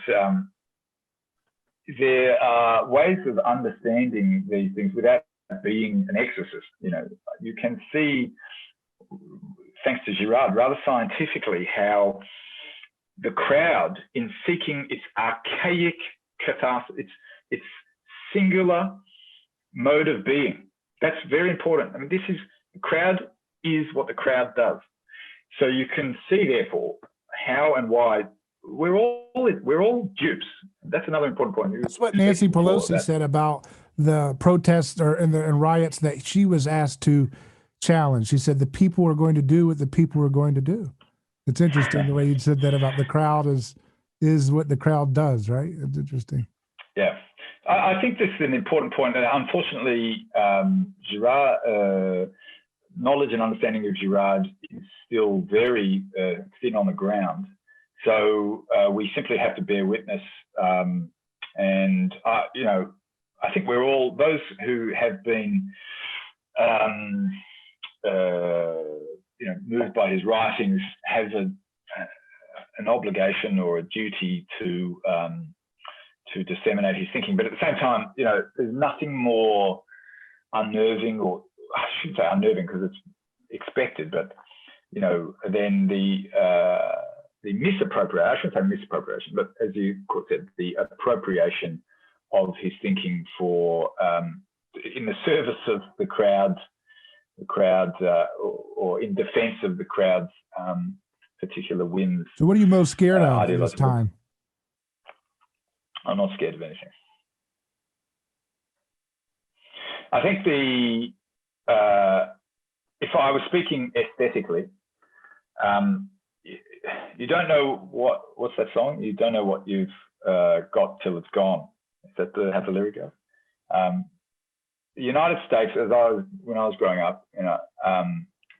there are ways of understanding these things without being an exorcist. You know, you can see, thanks to Girard, rather scientifically, how the crowd, in seeking its archaic catharsis, its singular mode of being. That's very important. I mean, the crowd is what the crowd does. So you can see, therefore, how and why we're all dupes. That's another important point. That's what Nancy Pelosi said about the protests and riots that she was asked to challenge. She said the people are going to do what the people are going to do. It's interesting the way you said that about the crowd is what the crowd does, right? It's interesting. Yeah, I think this is an important point. Unfortunately, Girard, knowledge and understanding of Girard is still very thin on the ground. So we simply have to bear witness. And, you know, I think we're all, those who have been, you know, moved by his writings has an obligation or a duty to disseminate his thinking. But at the same time, you know, there's nothing more unnerving, or I shouldn't say unnerving because it's expected, but, you know, than the misappropriation, I shouldn't say misappropriation, but as you said, the appropriation of his thinking for, in the service of the crowd, or in defense of the crowd's particular whims. So what are you most scared of at this time? I'm not scared of anything. I think if I was speaking aesthetically, you don't know what's that song? You don't know what you've got till it's gone. Is that how the lyric goes? The United States, when I was growing up, you know, of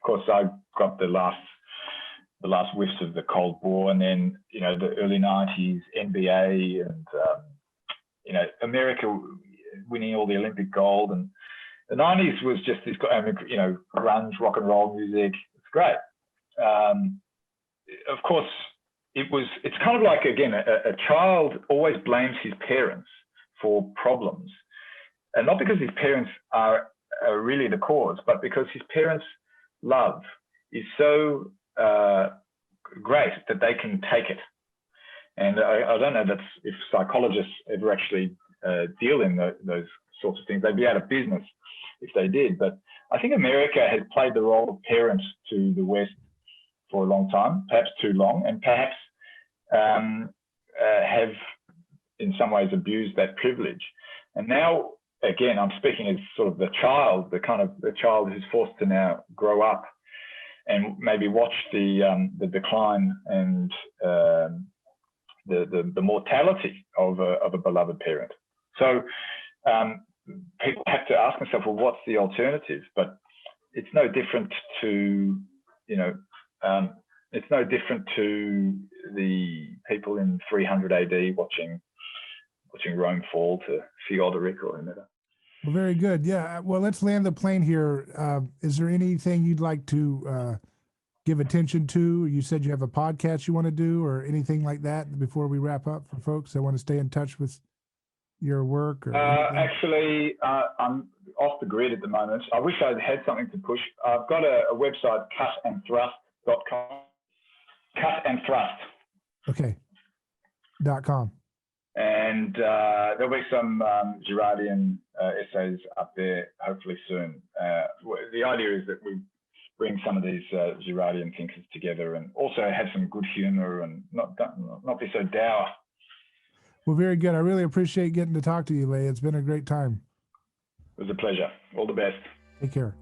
course I got the last whiffs of the Cold War, and then, you know, the early 90s NBA, and you know, America winning all the Olympic gold, and the 90s was just this, you know, grunge, rock and roll music. It's great. Of course, it's kind of like, again, a child always blames his parents for problems. And not because his parents are really the cause, but because his parents' love is so great that they can take it. And I don't know if psychologists ever actually deal in those sorts of things. They'd be out of business if they did. But I think America has played the role of parent to the West for a long time, perhaps too long, and perhaps have in some ways abused that privilege. And now, again, I'm speaking as sort of the child who's forced to now grow up and maybe watch the decline and the mortality of a beloved parent. So people have to ask themselves, well, what's the alternative? But it's no different to, you know, it's no different to the people in 300 AD watching Rome fall to Theodoric or whomever. Well, very good. Yeah. Well, let's land the plane here. Is there anything you'd like to give attention to? You said you have a podcast you want to do or anything like that before we wrap up for folks that want to stay in touch with your work? Or actually, I'm off the grid at the moment. I wish I had something to push. I've got a website, cutandthrust.com. Cut and Thrust. Okay. .com. And there'll be some Girardian essays up there hopefully soon. The idea is that we bring some of these Girardian thinkers together and also have some good humor and not be so dour. Well, very good. I really appreciate getting to talk to you, Leigh. It's been a great time. It was a pleasure. All the best. Take care.